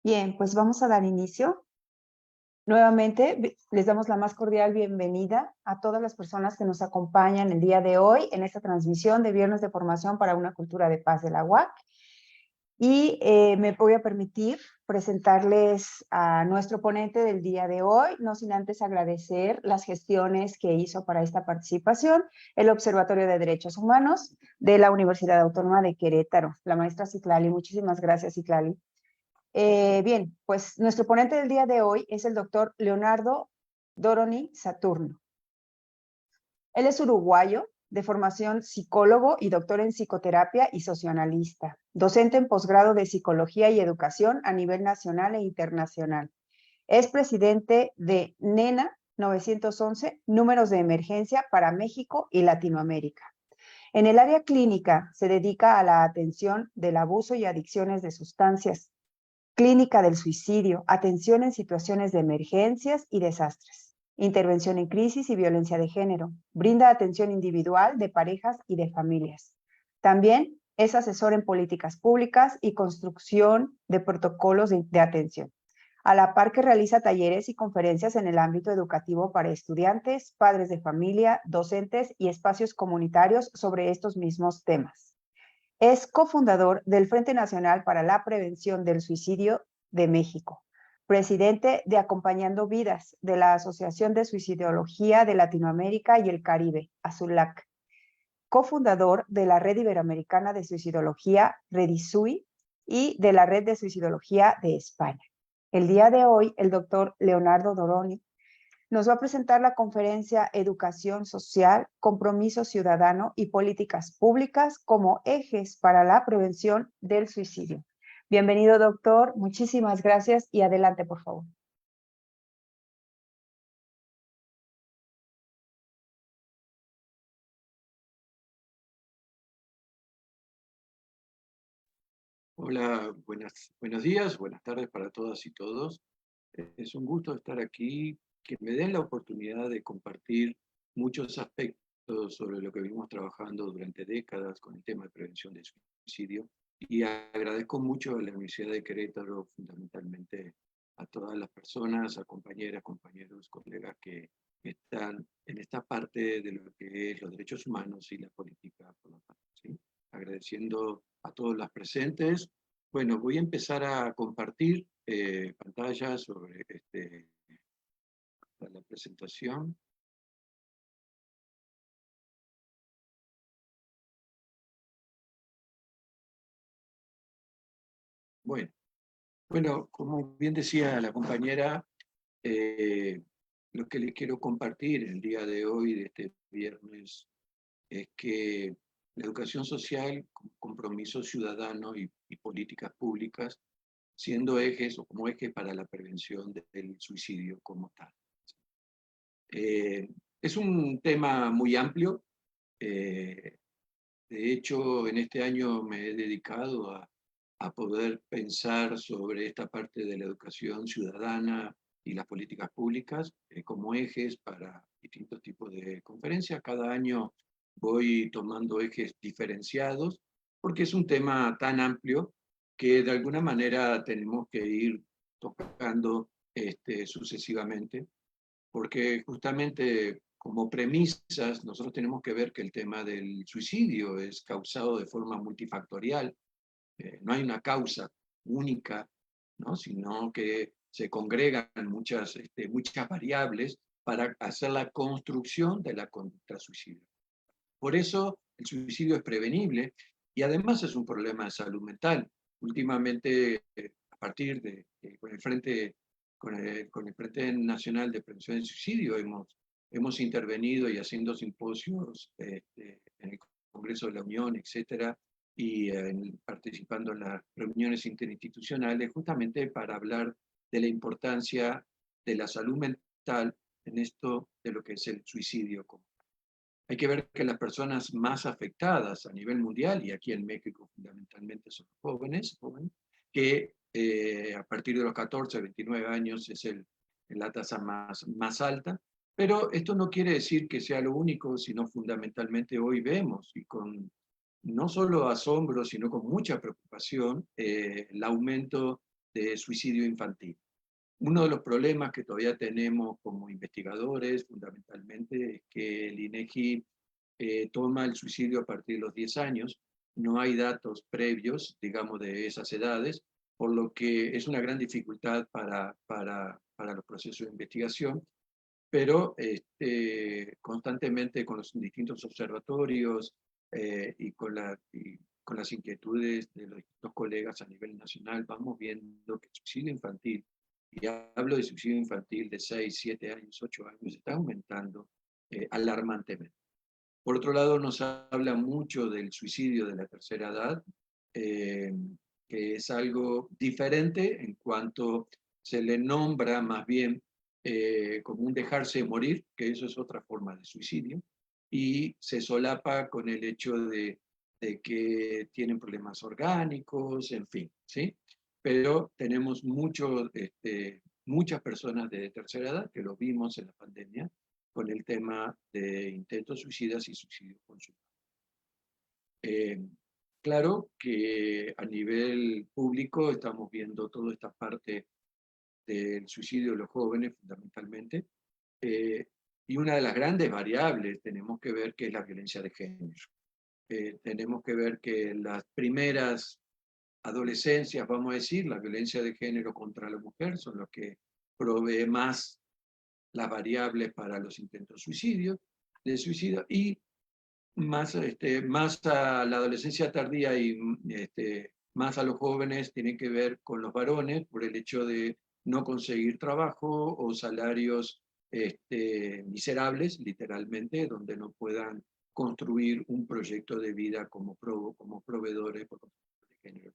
Bien, pues vamos a dar inicio. Nuevamente, les damos la más cordial bienvenida a todas las personas que nos acompañan el día de hoy en esta transmisión de Viernes de Formación para una Cultura de Paz de la UAC. Y me voy a permitir presentarles a nuestro ponente del día de hoy, no sin antes agradecer las gestiones que hizo para esta participación el Observatorio de Derechos Humanos de la Universidad Autónoma de Querétaro, la maestra Citlali. Muchísimas gracias, Citlali. Bien, pues nuestro ponente del día de hoy es el doctor Leonardo Doroni Saturno. Él es uruguayo, de formación psicólogo y doctor en psicoterapia y socioanalista, docente en posgrado de psicología y educación a nivel nacional e internacional. Es presidente de NENA 911, Números de Emergencia para México y Latinoamérica. En el área clínica se dedica a la atención del abuso y adicciones de sustancias, clínica del suicidio, atención en situaciones de emergencias y desastres, intervención en crisis y violencia de género, brinda atención individual de parejas y de familias. También es asesor en políticas públicas y construcción de protocolos de atención, a la par que realiza talleres y conferencias en el ámbito educativo para estudiantes, padres de familia, docentes y espacios comunitarios sobre estos mismos temas. Es cofundador del Frente Nacional para la Prevención del Suicidio de México, presidente de Acompañando Vidas de la Asociación de Suicidología de Latinoamérica y el Caribe, ASULAC, cofundador de la Red Iberoamericana de Suicidología, REDISUI, y de la Red de Suicidología de España. El día de hoy, el doctor Leonardo Doroni nos va a presentar la conferencia Educación Social, Compromiso Ciudadano y Políticas Públicas como ejes para la prevención del suicidio. Bienvenido, doctor. Muchísimas gracias y adelante, por favor. Hola, buenos días, buenas tardes para todas y todos. Es un gusto estar aquí, que me den la oportunidad de compartir muchos aspectos sobre lo que venimos trabajando durante décadas con el tema de prevención del suicidio. Y agradezco mucho a la Universidad de Querétaro, fundamentalmente a todas las personas, a compañeras, compañeros, colegas que están en esta parte de lo que es los derechos humanos y la política por la paz, ¿sí? Agradeciendo a todos los presentes. Bueno, voy a empezar a compartir pantalla sobre la presentación. Bueno, como bien decía la compañera, lo que les quiero compartir el día de hoy, de este viernes, es que la educación social, compromiso ciudadano y políticas públicas, siendo ejes o como eje para la prevención del suicidio como tal. Es un tema muy amplio. De hecho, en este año me he dedicado a poder pensar sobre esta parte de la educación ciudadana y las políticas públicas como ejes para distintos tipos de conferencias. Cada año voy tomando ejes diferenciados porque es un tema tan amplio que de alguna manera tenemos que ir tocando sucesivamente, porque justamente como premisas nosotros tenemos que ver que el tema del suicidio es causado de forma multifactorial. No hay una causa única, ¿no? Sino que se congregan muchas variables para hacer la construcción de la conducta suicida. Por eso el suicidio es prevenible y además es un problema de salud mental. Últimamente, a partir de con el Frente Nacional de Prevención del Suicidio, hemos intervenido y haciendo simposios en el Congreso de la Unión, etcétera, y participando en las reuniones interinstitucionales, justamente para hablar de la importancia de la salud mental en esto de lo que es el suicidio. Hay que ver que las personas más afectadas a nivel mundial, y aquí en México fundamentalmente son jóvenes, que a partir de los 14, 29 años es la tasa más alta, pero esto no quiere decir que sea lo único, sino fundamentalmente hoy vemos, y con no solo asombro, sino con mucha preocupación, el aumento de suicidio infantil. Uno de los problemas que todavía tenemos como investigadores, fundamentalmente, es que el INEGI toma el suicidio a partir de los 10 años. No hay datos previos, digamos, de esas edades, por lo que es una gran dificultad para los procesos de investigación, pero constantemente con los distintos observatorios y con las inquietudes de los distintos colegas a nivel nacional, vamos viendo que el suicidio infantil, y hablo de suicidio infantil de 6, 7 años, 8 años, está aumentando alarmantemente. Por otro lado, nos habla mucho del suicidio de la tercera edad, eh, que es algo diferente en cuanto se le nombra más bien como un dejarse morir, que eso es otra forma de suicidio, y se solapa con el hecho de que tienen problemas orgánicos, en fin, ¿sí? Pero tenemos muchas personas de tercera edad, que lo vimos en la pandemia, con el tema de intentos suicidas y suicidio consumado. Claro que a nivel público estamos viendo toda esta parte del suicidio de los jóvenes fundamentalmente, y una de las grandes variables tenemos que ver que es la violencia de género. Tenemos que ver que las primeras adolescencias, vamos a decir, la violencia de género contra la mujer son los que provee más las variables para los intentos de suicidio, y más a la adolescencia tardía y más a los jóvenes tienen que ver con los varones por el hecho de no conseguir trabajo o salarios miserables, literalmente, donde no puedan construir un proyecto de vida como proveedores por de género.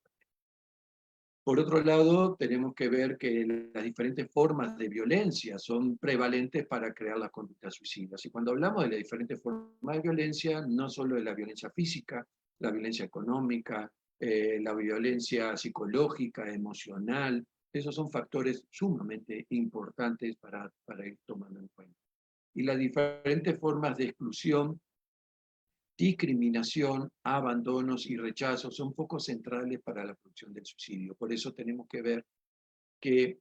Por otro lado, tenemos que ver que las diferentes formas de violencia son prevalentes para crear las conductas suicidas. Y cuando hablamos de las diferentes formas de violencia, no solo de la violencia física, la violencia económica, la violencia psicológica, emocional, esos son factores sumamente importantes para ir tomando en cuenta. Y las diferentes formas de exclusión, discriminación, abandonos y rechazos son focos centrales para la producción del suicidio. Por eso tenemos que ver que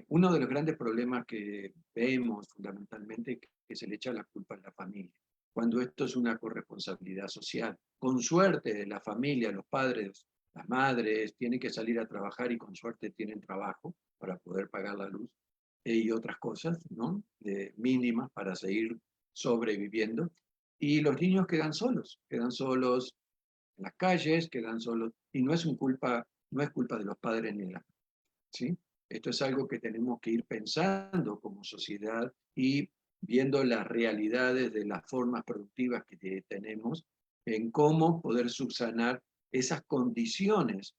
uno de los grandes problemas que vemos fundamentalmente es que se le echa la culpa a la familia, cuando esto es una corresponsabilidad social. Con suerte la familia, los padres, las madres tienen que salir a trabajar y con suerte tienen trabajo para poder pagar la luz y otras cosas, ¿no? Mínimas para seguir sobreviviendo. Y los niños quedan solos en las calles, quedan solos, y no es culpa de los padres ni de las, ¿sí? Esto es algo que tenemos que ir pensando como sociedad y viendo las realidades de las formas productivas que tenemos en cómo poder subsanar esas condiciones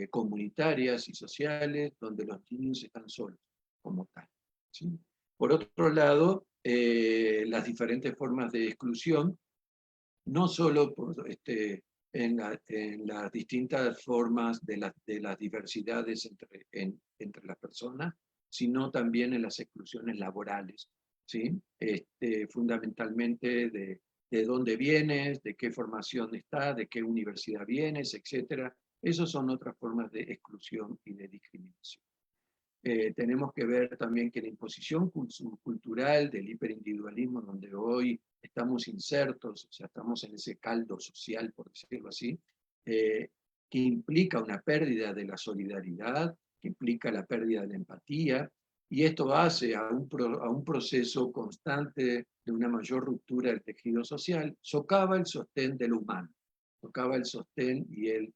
comunitarias y sociales donde los niños están solos como tal, ¿sí? Por otro lado, las diferentes formas de exclusión, no solo en las distintas formas de las diversidades entre las personas, sino también en las exclusiones laborales, ¿sí? Fundamentalmente de dónde vienes, de qué formación estás, de qué universidad vienes, etc. Esas son otras formas de exclusión y de discriminación. Tenemos que ver también que la imposición cultural del hiperindividualismo, donde hoy estamos insertos, o sea, estamos en ese caldo social, por decirlo así, que implica una pérdida de la solidaridad, que implica la pérdida de la empatía, y esto hace a un proceso constante de una mayor ruptura del tejido social, socava el sostén del humano, socava el sostén y el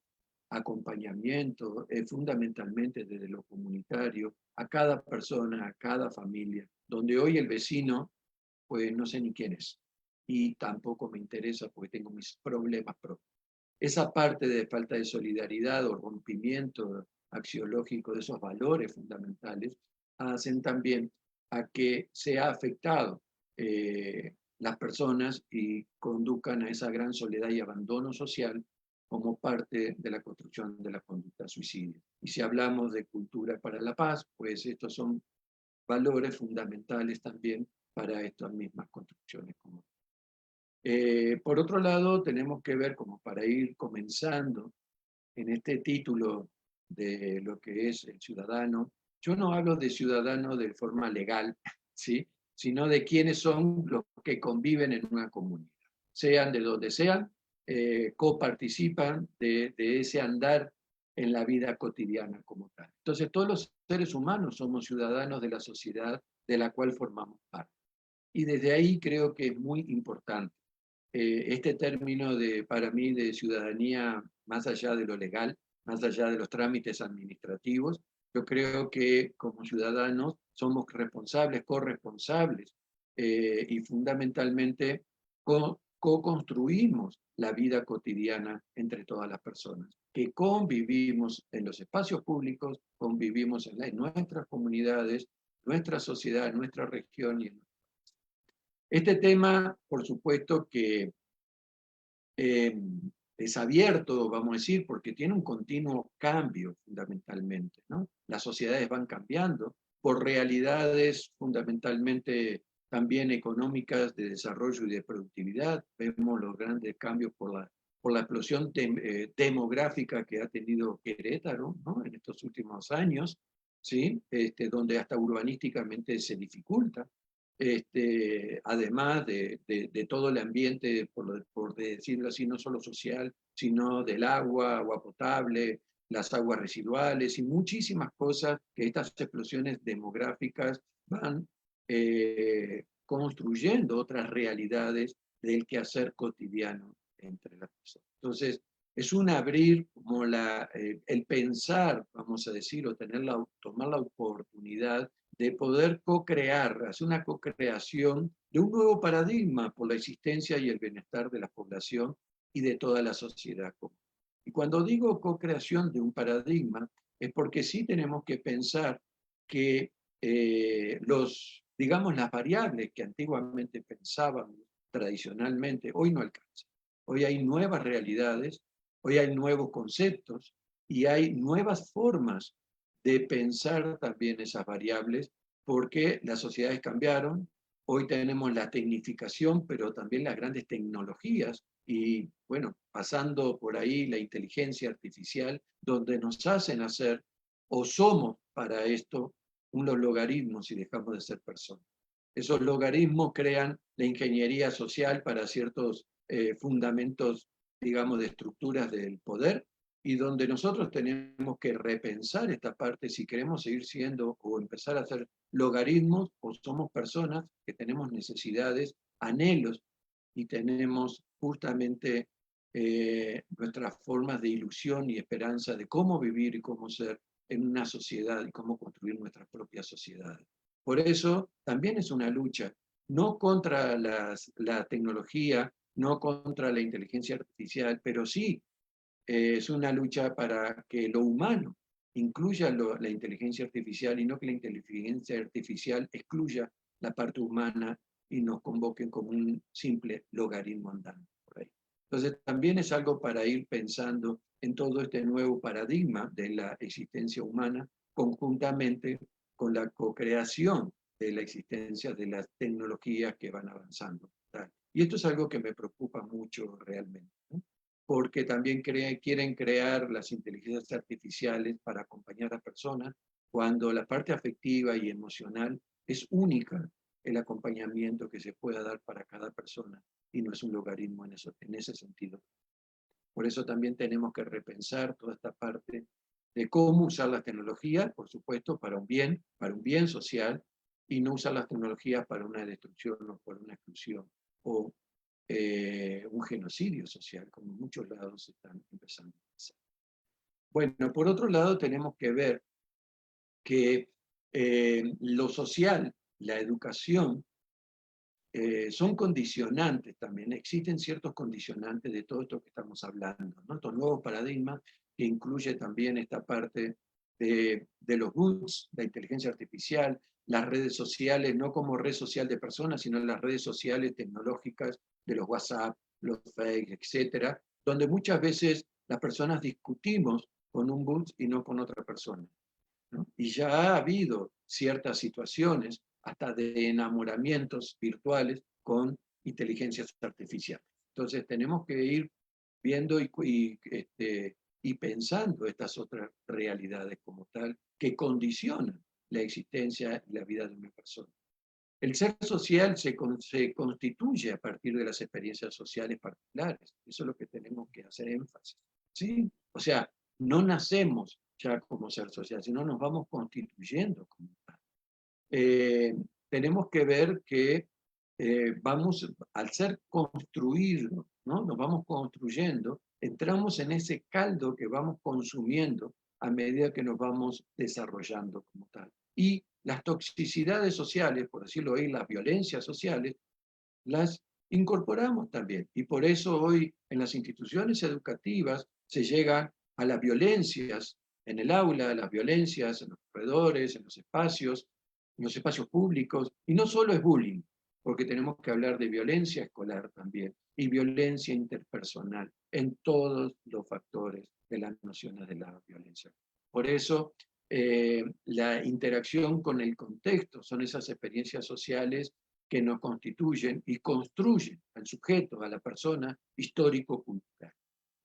acompañamiento, fundamentalmente desde lo comunitario, a cada persona, a cada familia, donde hoy el vecino, pues no sé ni quién es, y tampoco me interesa porque tengo mis problemas propios. Esa parte de falta de solidaridad o rompimiento axiológico de esos valores fundamentales hacen también a que sea afectado las personas y conduzcan a esa gran soledad y abandono social como parte de la construcción de la conducta suicida. Y si hablamos de cultura para la paz, pues estos son valores fundamentales también para estas mismas construcciones comunes. Por otro lado, tenemos que ver, como para ir comenzando en este título de lo que es el ciudadano. Yo no hablo de ciudadano de forma legal, ¿sí? Sino de quiénes son los que conviven en una comunidad, sean de donde sean, coparticipan de ese andar en la vida cotidiana como tal. Entonces, todos los seres humanos somos ciudadanos de la sociedad de la cual formamos parte. Y desde ahí creo que es muy importante este término para mí, de ciudadanía más allá de lo legal, más allá de los trámites administrativos. Yo creo que como ciudadanos somos responsables, corresponsables, y fundamentalmente co-construimos la vida cotidiana entre todas las personas, que convivimos en los espacios públicos, convivimos en nuestras comunidades, nuestra sociedad, nuestra región y en este tema, por supuesto que es abierto, vamos a decir, porque tiene un continuo cambio fundamentalmente, ¿no? Las sociedades van cambiando por realidades fundamentalmente también económicas de desarrollo y de productividad. Vemos los grandes cambios por la explosión demográfica que ha tenido Querétaro, ¿no? En estos últimos años, ¿sí? Donde hasta urbanísticamente se dificulta. Además de todo el ambiente, por decirlo así, no solo social, sino del agua, agua potable, las aguas residuales y muchísimas cosas que estas explosiones demográficas van construyendo otras realidades del quehacer cotidiano entre las personas. Entonces, es un abrir como el pensar, vamos a decir, o tomar la oportunidad de poder co-crear, hacer una co-creación de un nuevo paradigma por la existencia y el bienestar de la población y de toda la sociedad común. Y cuando digo co-creación de un paradigma, es porque sí tenemos que pensar que digamos, las variables que antiguamente pensábamos tradicionalmente, hoy no alcanzan. Hoy hay nuevas realidades, hoy hay nuevos conceptos y hay nuevas formas de pensar también esas variables, porque las sociedades cambiaron, hoy tenemos la tecnificación, pero también las grandes tecnologías, y bueno, pasando por ahí la inteligencia artificial, donde nos hacen hacer, o somos para esto, unos logaritmos y dejamos de ser personas. Esos logaritmos crean la ingeniería social para ciertos fundamentos, digamos, de estructuras del poder, y donde nosotros tenemos que repensar esta parte si queremos seguir siendo o empezar a hacer logaritmos, o somos personas que tenemos necesidades, anhelos, y tenemos justamente nuestras formas de ilusión y esperanza de cómo vivir y cómo ser en una sociedad y cómo construir nuestras propias sociedades. Por eso también es una lucha, no contra la tecnología, no contra la inteligencia artificial, pero sí es una lucha para que lo humano incluya la inteligencia artificial, y no que la inteligencia artificial excluya la parte humana y nos convoquen como un simple logaritmo andante por ahí. Entonces también es algo para ir pensando en todo este nuevo paradigma de la existencia humana, conjuntamente con la co-creación de la existencia de las tecnologías que van avanzando. Y esto es algo que me preocupa mucho realmente, ¿no? Porque también quieren crear las inteligencias artificiales para acompañar a personas, cuando la parte afectiva y emocional es única, el acompañamiento que se pueda dar para cada persona, y no es un logaritmo en ese sentido. Por eso también tenemos que repensar toda esta parte de cómo usar las tecnologías, por supuesto, para un bien social, y no usar las tecnologías para una destrucción o para una exclusión, o un genocidio social, como en muchos lados están empezando a pasar. Bueno, por otro lado tenemos que ver que lo social, la educación, son condicionantes también. Existen ciertos condicionantes de todo esto que estamos hablando, ¿no? Estos nuevos paradigmas, que incluye también esta parte de los bots, la inteligencia artificial, las redes sociales, no como red social de personas, sino las redes sociales tecnológicas de los WhatsApp, los Facebook, etcétera, donde muchas veces las personas discutimos con un bot y no con otra persona, ¿no? Y ya ha habido ciertas situaciones, hasta de enamoramientos virtuales con inteligencias artificiales. Entonces tenemos que ir viendo y y pensando estas otras realidades como tal que condicionan la existencia y la vida de una persona. El ser social se constituye a partir de las experiencias sociales particulares. Eso es lo que tenemos que hacer énfasis. ¿Sí? O sea, no nacemos ya como ser social, sino nos vamos constituyendo como tal. Tenemos que ver que vamos, al ser construidos, ¿no? Nos vamos construyendo, entramos en ese caldo que vamos consumiendo a medida que nos vamos desarrollando como tal. Y las toxicidades sociales, por decirlo hoy, las violencias sociales, las incorporamos también. Y por eso hoy en las instituciones educativas se llega a las violencias en el aula, a las violencias en los corredores, en los espacios públicos. Y no solo es bullying, porque tenemos que hablar de violencia escolar también y violencia interpersonal en todos los factores de las nociones de la violencia. Por eso, la interacción con el contexto son esas experiencias sociales que nos constituyen y construyen al sujeto, a la persona histórico-cultural.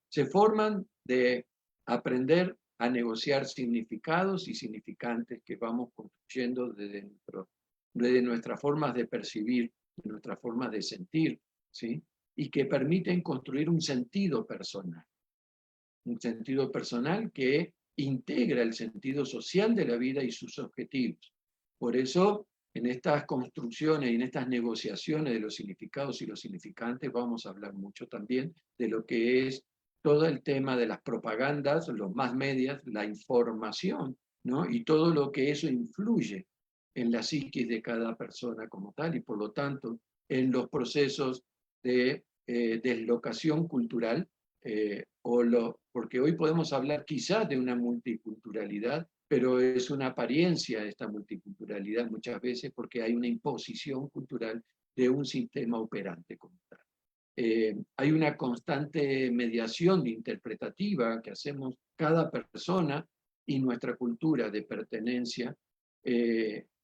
Se forman de aprender a negociar significados y significantes que vamos construyendo desde nuestras formas de percibir, de nuestras formas de sentir, ¿sí? Y que permiten construir un sentido personal que integra el sentido social de la vida y sus objetivos. Por eso, en estas construcciones y en estas negociaciones de los significados y los significantes, vamos a hablar mucho también de lo que es todo el tema de las propagandas, los más medias, la información, ¿no? Y todo lo que eso influye en la psiquis de cada persona como tal, y por lo tanto, en los procesos de deslocación cultural, porque hoy podemos hablar quizás de una multiculturalidad, pero es una apariencia esta multiculturalidad muchas veces porque hay una imposición cultural de un sistema operante como tal. Hay una constante mediación interpretativa que hacemos cada persona y nuestra cultura de pertenencia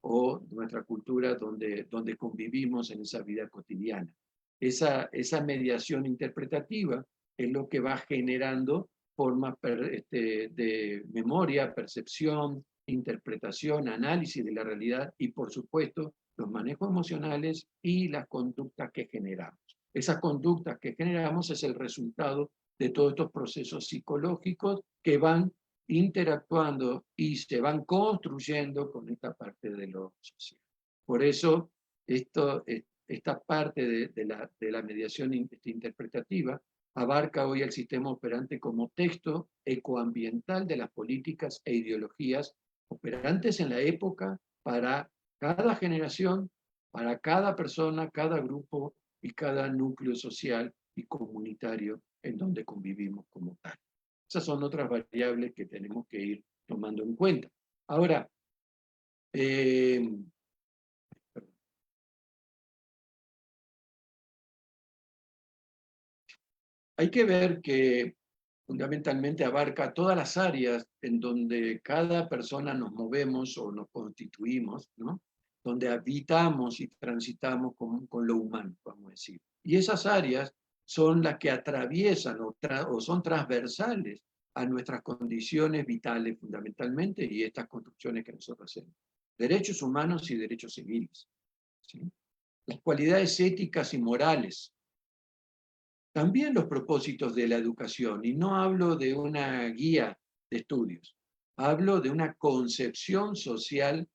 o nuestra cultura donde convivimos en esa vida cotidiana. Esa mediación interpretativa es lo que va generando formas de memoria, percepción, interpretación, análisis de la realidad y, por supuesto, los manejos emocionales y las conductas que generamos. Esas conductas que generamos es el resultado de todos estos procesos psicológicos que van interactuando y se van construyendo con esta parte de lo social. Por eso, esta parte de la mediación interpretativa abarca hoy el sistema operante como texto ecoambiental de las políticas e ideologías operantes en la época para cada generación, para cada persona, cada grupo y cada núcleo social y comunitario en donde convivimos como tal. Esas son otras variables que tenemos que ir tomando en cuenta. Ahora, hay que ver que fundamentalmente abarca todas las áreas en donde cada persona nos movemos o nos constituimos, ¿no? Donde habitamos y transitamos con lo humano, vamos a decir. Y esas áreas son las que atraviesan o son transversales a nuestras condiciones vitales fundamentalmente y estas construcciones que nosotros hacemos. Derechos humanos y derechos civiles, ¿sí? Las cualidades éticas y morales, también los propósitos de la educación, y no hablo de una guía de estudios, hablo de una concepción social,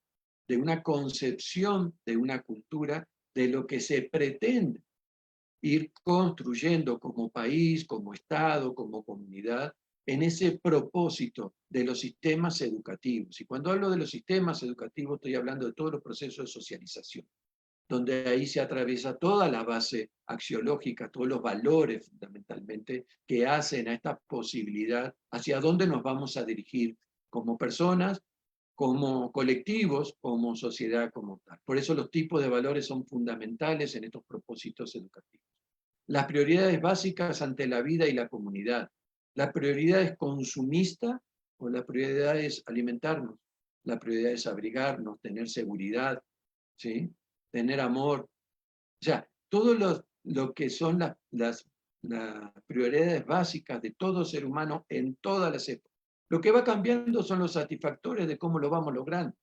de una concepción de una cultura, de lo que se pretende ir construyendo como país, como Estado, como comunidad, en ese propósito de los sistemas educativos. Y cuando hablo de los sistemas educativos, estoy hablando de todos los procesos de socialización, donde ahí se atraviesa toda la base axiológica, todos los valores fundamentalmente que hacen a esta posibilidad hacia dónde nos vamos a dirigir como personas, como colectivos, como sociedad, como tal. Por eso los tipos de valores son fundamentales en estos propósitos educativos. Las prioridades básicas ante la vida y la comunidad. La prioridad es consumista o la prioridad es alimentarnos. La prioridad es abrigarnos, tener seguridad, ¿sí? Tener amor. O sea, todo lo que son las las prioridades básicas de todo ser humano en todas las épocas. Lo que va cambiando son los satisfactores de cómo lo vamos logrando.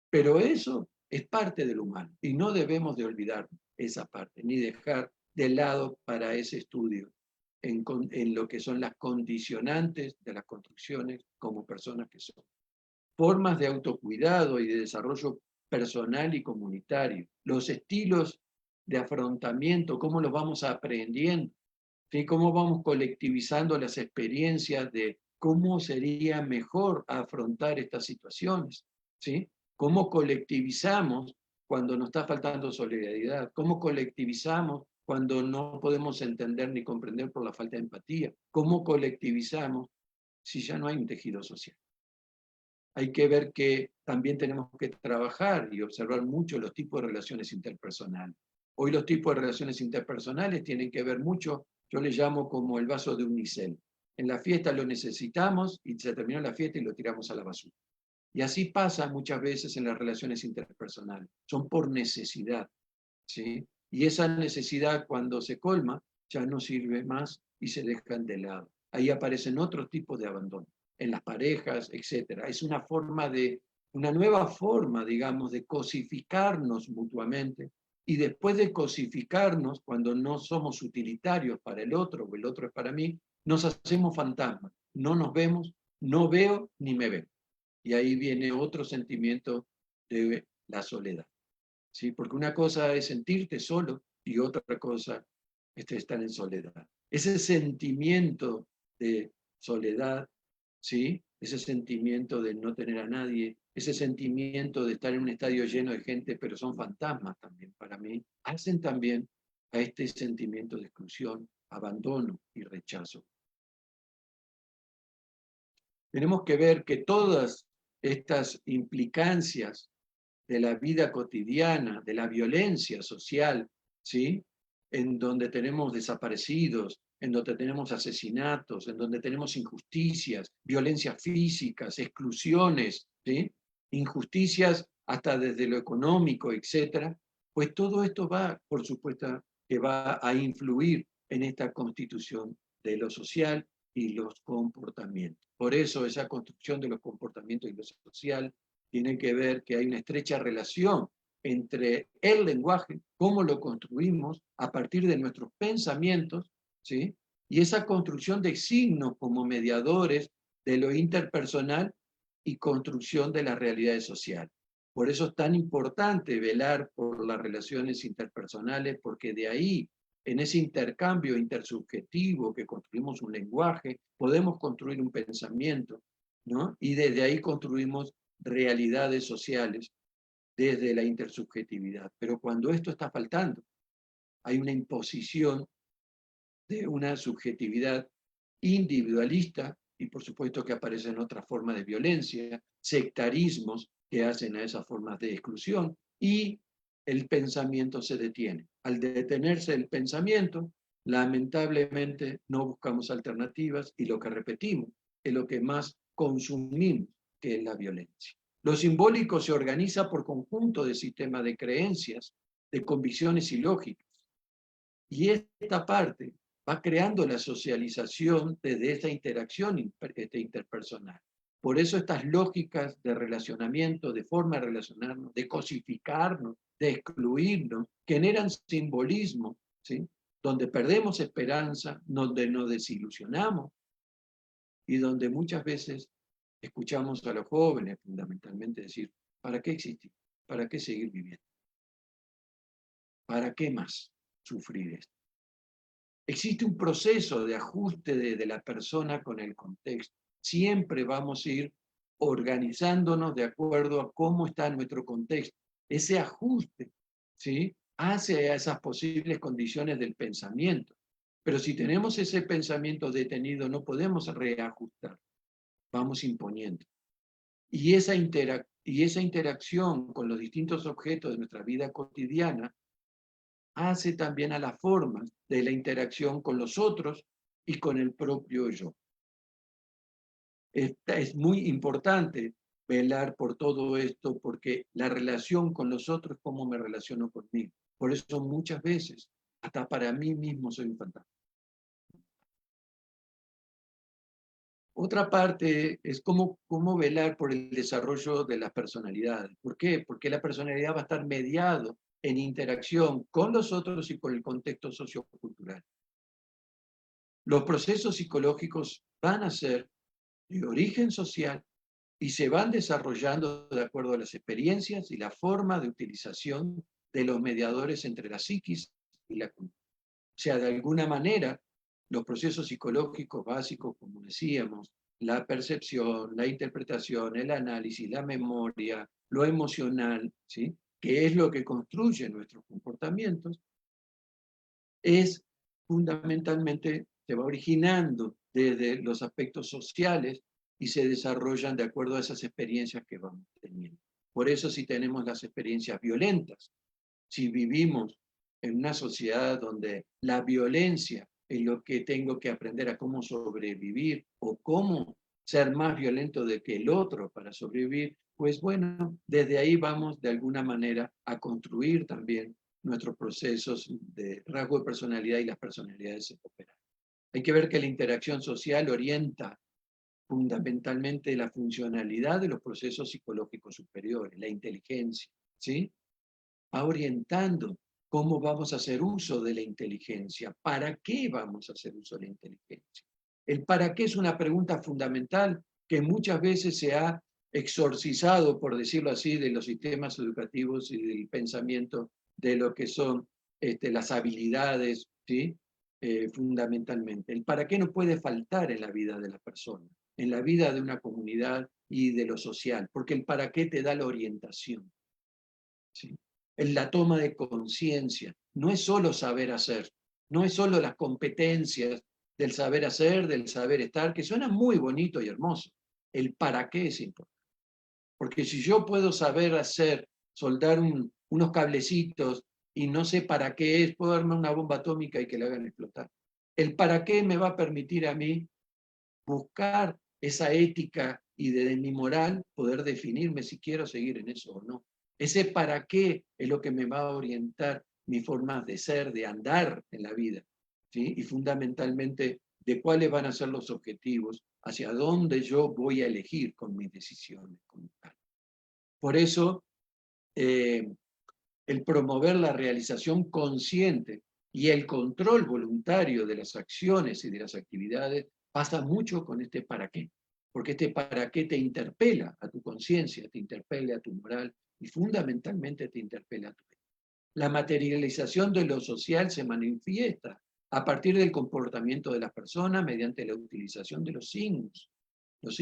Pero eso es parte del humano y no debemos de olvidar esa parte, ni dejar de lado para ese estudio en lo que son las condicionantes de las construcciones como personas que son. Formas de autocuidado y de desarrollo personal y comunitario, los estilos de afrontamiento, cómo los vamos aprendiendo, ¿sí? Cómo vamos colectivizando las experiencias de cómo sería mejor afrontar estas situaciones, ¿sí? Cómo colectivizamos cuando nos está faltando solidaridad, cómo colectivizamos cuando no podemos entender ni comprender por la falta de empatía, cómo colectivizamos si ya no hay un tejido social. Hay que ver que también tenemos que trabajar y observar mucho los tipos de relaciones interpersonales. Hoy los tipos de relaciones interpersonales tienen que ver mucho, yo le llamo como el vaso de unicel. En la fiesta lo necesitamos y se terminó la fiesta y lo tiramos a la basura. Y así pasa muchas veces en las relaciones interpersonales. Son por necesidad, ¿sí? Y esa necesidad cuando se colma ya no sirve más y se dejan de lado. Ahí aparecen otros tipos de abandono, en las parejas, etcétera. Es una nueva forma, digamos, de cosificarnos mutuamente y después de cosificarnos, cuando no somos utilitarios para el otro o el otro es para mí, nos hacemos fantasmas. No nos vemos, no veo ni me veo. Y ahí viene otro sentimiento de la soledad. ¿Sí? Porque una cosa es sentirte solo y otra cosa es estar en soledad. Ese sentimiento de soledad, ¿sí? Ese sentimiento de no tener a nadie, ese sentimiento de estar en un estadio lleno de gente, pero son fantasmas también para mí, hacen también a este sentimiento de exclusión, abandono y rechazo. Tenemos que ver que todas estas implicancias de la vida cotidiana, de la violencia social, ¿sí? En donde tenemos desaparecidos, en donde tenemos asesinatos, en donde tenemos injusticias, violencias físicas, exclusiones, ¿sí? Injusticias hasta desde lo económico, etcétera, pues todo esto va, por supuesto, que va a influir en esta constitución de lo social y los comportamientos. Por eso esa construcción de los comportamientos y lo social tiene que ver que hay una estrecha relación entre el lenguaje, cómo lo construimos a partir de nuestros pensamientos, ¿sí? Y esa construcción de signos como mediadores de lo interpersonal y construcción de las realidades sociales. Por eso es tan importante velar por las relaciones interpersonales, porque de ahí, en ese intercambio intersubjetivo que construimos un lenguaje, podemos construir un pensamiento, ¿no? Y desde ahí construimos realidades sociales desde la intersubjetividad. Pero cuando esto está faltando, hay una imposición de una subjetividad individualista y por supuesto que aparecen otras formas de violencia, sectarismos que hacen a esas formas de exclusión y el pensamiento se detiene. Al detenerse el pensamiento, lamentablemente no buscamos alternativas y lo que repetimos es lo que más consumimos, que es la violencia. Lo simbólico se organiza por conjunto de sistemas de creencias, de convicciones y lógicas. Y esta parte va creando la socialización desde esta interacción interpersonal. Por eso estas lógicas de relacionamiento, de forma de relacionarnos, de cosificarnos, de excluirnos, generan simbolismo, ¿sí? Donde perdemos esperanza, donde nos desilusionamos y donde muchas veces escuchamos a los jóvenes fundamentalmente decir, ¿para qué existir? ¿Para qué seguir viviendo? ¿Para qué más sufrir esto? Existe un proceso de ajuste de la persona con el contexto. Siempre vamos a ir organizándonos de acuerdo a cómo está nuestro contexto. Ese ajuste, ¿sí? Hace a esas posibles condiciones del pensamiento. Pero si tenemos ese pensamiento detenido, no podemos reajustar. Vamos imponiendo. Y esa interacción con los distintos objetos de nuestra vida cotidiana hace también a las formas de la interacción con los otros y con el propio yo. Es muy importante velar por todo esto porque la relación con los otros es cómo me relaciono conmigo. Por eso muchas veces, hasta para mí mismo soy un fantasma. Otra parte es cómo velar por el desarrollo de las personalidades. ¿Por qué? Porque la personalidad va a estar mediado en interacción con los otros y con el contexto sociocultural. Los procesos psicológicos van a ser de origen social y se van desarrollando de acuerdo a las experiencias y la forma de utilización de los mediadores entre la psiquis y la cultura. O sea, de alguna manera, los procesos psicológicos básicos, como decíamos, la percepción, la interpretación, el análisis, la memoria, lo emocional, ¿sí? Que es lo que construye nuestros comportamientos, es fundamentalmente, se va originando desde los aspectos sociales y se desarrollan de acuerdo a esas experiencias que vamos teniendo. Por eso si tenemos las experiencias violentas, si vivimos en una sociedad donde la violencia es lo que tengo que aprender a cómo sobrevivir o cómo ser más violento de que el otro para sobrevivir, pues bueno, desde ahí vamos de alguna manera a construir también nuestros procesos de rasgo de personalidad y las personalidades se cooperan. Hay que ver que la interacción social orienta fundamentalmente la funcionalidad de los procesos psicológicos superiores, la inteligencia, ¿sí? Va orientando cómo vamos a hacer uso de la inteligencia, para qué vamos a hacer uso de la inteligencia. El para qué es una pregunta fundamental que muchas veces se ha exorcizado, por decirlo así, de los sistemas educativos y del pensamiento de lo que son las habilidades, ¿sí? Fundamentalmente. El para qué no puede faltar en la vida de la persona, en la vida de una comunidad y de lo social, porque el para qué te da la orientación, ¿sí? En la toma de conciencia. No es solo saber hacer, no es solo las competencias del saber hacer, del saber estar, que suena muy bonito y hermoso. El para qué es importante. Porque si yo puedo saber hacer, soldar unos cablecitos y no sé para qué es, puedo darme una bomba atómica y que la hagan explotar. El para qué me va a permitir a mí buscar esa ética y de mi moral poder definirme si quiero seguir en eso o no. Ese para qué es lo que me va a orientar mi forma de ser, de andar en la vida, ¿sí? Y fundamentalmente de cuáles van a ser los objetivos, hacia dónde yo voy a elegir con mis decisiones. Por eso, el promover la realización consciente y el control voluntario de las acciones y de las actividades pasa mucho con este para qué, porque este para qué te interpela a tu conciencia, te interpela a tu moral y fundamentalmente te interpela a tu vida. La materialización de lo social se manifiesta a partir del comportamiento de las personas mediante la utilización de los signos, los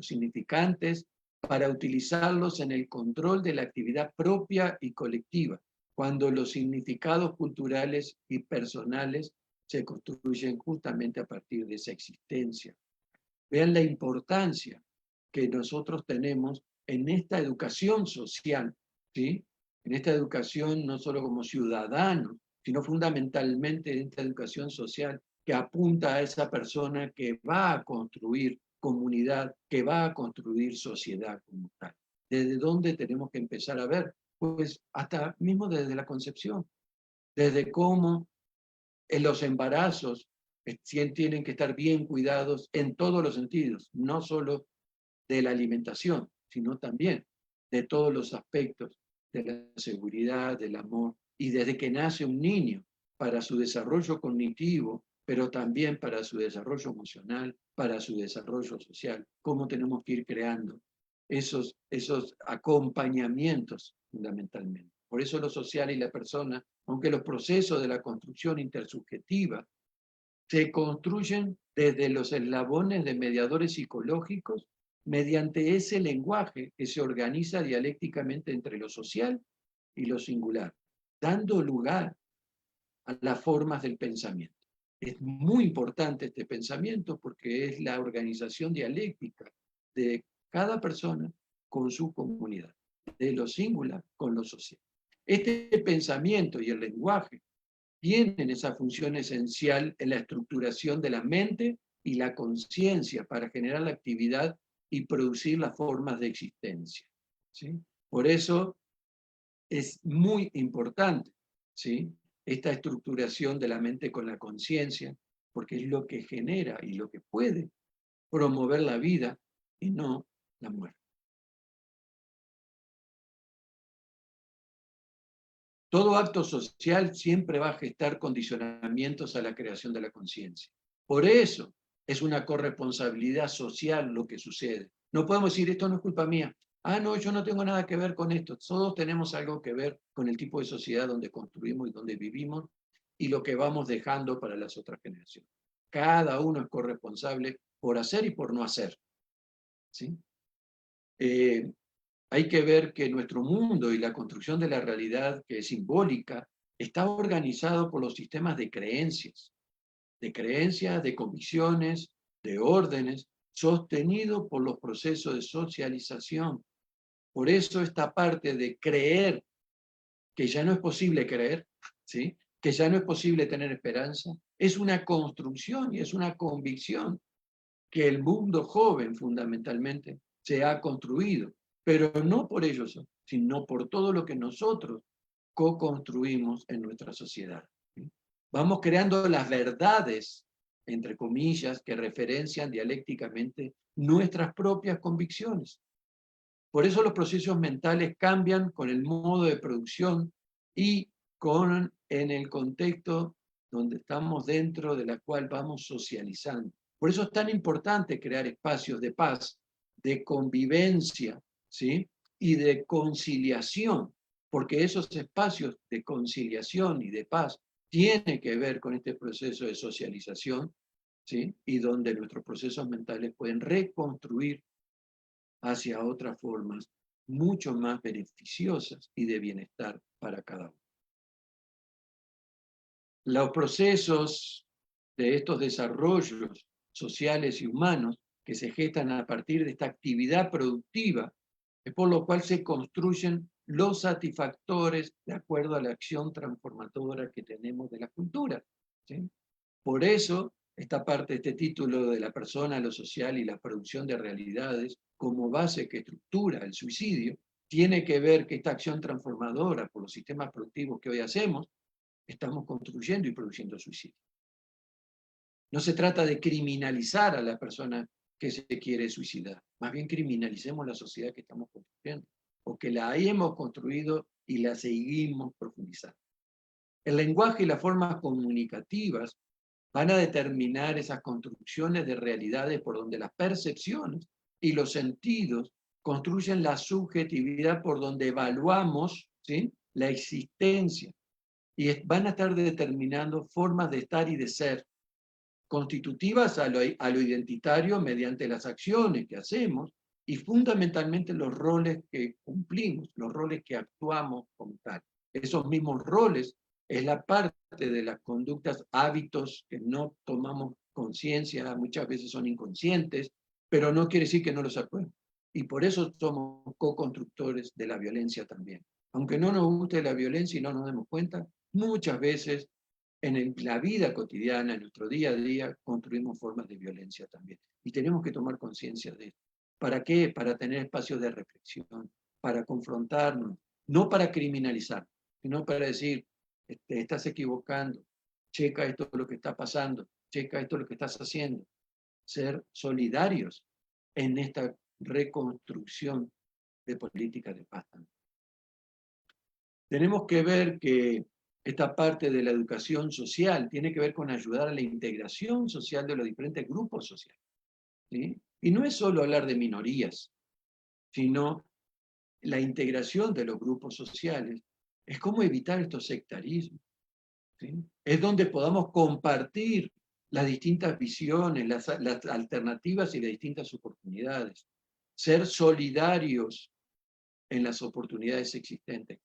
significantes, para utilizarlos en el control de la actividad propia y colectiva, cuando los significados culturales y personales se construyen justamente a partir de esa existencia. Vean la importancia que nosotros tenemos en esta educación social, ¿sí? En esta educación no solo como ciudadanos, sino fundamentalmente en esta educación social que apunta a esa persona que va a construir comunidad, que va a construir sociedad como tal. ¿Desde dónde tenemos que empezar a ver? Pues hasta mismo desde la concepción, desde cómo en los embarazos tienen que estar bien cuidados en todos los sentidos, no solo de la alimentación, sino también de todos los aspectos de la seguridad, del amor, y desde que nace un niño, para su desarrollo cognitivo, pero también para su desarrollo emocional, para su desarrollo social, cómo tenemos que ir creando esos acompañamientos fundamentalmente. Por eso lo social y la persona, aunque los procesos de la construcción intersubjetiva se construyen desde los eslabones de mediadores psicológicos mediante ese lenguaje que se organiza dialécticamente entre lo social y lo singular, dando lugar a las formas del pensamiento. Es muy importante este pensamiento porque es la organización dialéctica de cada persona con su comunidad, de lo singular con lo social. Este pensamiento y el lenguaje tienen esa función esencial en la estructuración de la mente y la conciencia para generar la actividad y producir las formas de existencia, ¿sí? Por eso es muy importante, ¿sí? Esta estructuración de la mente con la conciencia, porque es lo que genera y lo que puede promover la vida y no la muerte. Todo acto social siempre va a gestar condicionamientos a la creación de la conciencia. Por eso es una corresponsabilidad social lo que sucede. No podemos decir, esto no es culpa mía. Ah, no, yo no tengo nada que ver con esto. Todos tenemos algo que ver con el tipo de sociedad donde construimos y donde vivimos y lo que vamos dejando para las otras generaciones. Cada uno es corresponsable por hacer y por no hacer. ¿Sí? Hay que ver que nuestro mundo y la construcción de la realidad, que es simbólica, está organizado por los sistemas de creencias, de convicciones, de órdenes, sostenido por los procesos de socialización. Por eso esta parte de creer que ya no es posible creer, ¿sí? Que ya no es posible tener esperanza, es una construcción y es una convicción que el mundo joven fundamentalmente se ha construido, pero no por ellos, sino por todo lo que nosotros co-construimos en nuestra sociedad. Vamos creando las verdades, entre comillas, que referencian dialécticamente nuestras propias convicciones. Por eso los procesos mentales cambian con el modo de producción y en el contexto donde estamos dentro de la cual vamos socializando. Por eso es tan importante crear espacios de paz, de convivencia, ¿sí? Y de conciliación, porque esos espacios de conciliación y de paz tienen que ver con este proceso de socialización, ¿sí? Y donde nuestros procesos mentales pueden reconstruir hacia otras formas mucho más beneficiosas y de bienestar para cada uno. Los procesos de estos desarrollos sociales y humanos que se gestan a partir de esta actividad productiva es por lo cual se construyen los satisfactores de acuerdo a la acción transformadora que tenemos de la cultura. ¿Sí? Por eso, esta parte, este título de la persona, lo social y la producción de realidades como base que estructura el suicidio, tiene que ver que esta acción transformadora por los sistemas productivos que hoy hacemos, estamos construyendo y produciendo suicidio. No se trata de criminalizar a la persona que se quiere suicidar, más bien criminalicemos la sociedad que estamos construyendo, o que la hemos construido y la seguimos profundizando. El lenguaje y las formas comunicativas van a determinar esas construcciones de realidades por donde las percepciones y los sentidos construyen la subjetividad por donde evaluamos, ¿sí? La existencia y van a estar determinando formas de estar y de ser constitutivas a lo identitario mediante las acciones que hacemos y fundamentalmente los roles que cumplimos, los roles que actuamos como tal. Esos mismos roles es la parte de las conductas, hábitos que no tomamos conciencia, muchas veces son inconscientes, pero no quiere decir que no los actuemos. Y por eso somos co-constructores de la violencia también. Aunque no nos guste la violencia y no nos demos cuenta, muchas veces en la vida cotidiana, en nuestro día a día, construimos formas de violencia también. Y tenemos que tomar conciencia de esto. ¿Para qué? Para tener espacios de reflexión, para confrontarnos, no para criminalizar, sino para decir, te estás equivocando, checa esto lo que está pasando, checa esto lo que estás haciendo. Ser solidarios en esta reconstrucción de políticas de paz también. Tenemos que ver que esta parte de la educación social tiene que ver con ayudar a la integración social de los diferentes grupos sociales. ¿Sí? Y no es solo hablar de minorías, sino la integración de los grupos sociales. Es cómo evitar estos sectarismos. ¿Sí? Es donde podamos compartir las distintas visiones, las alternativas y las distintas oportunidades. Ser solidarios en las oportunidades existentes.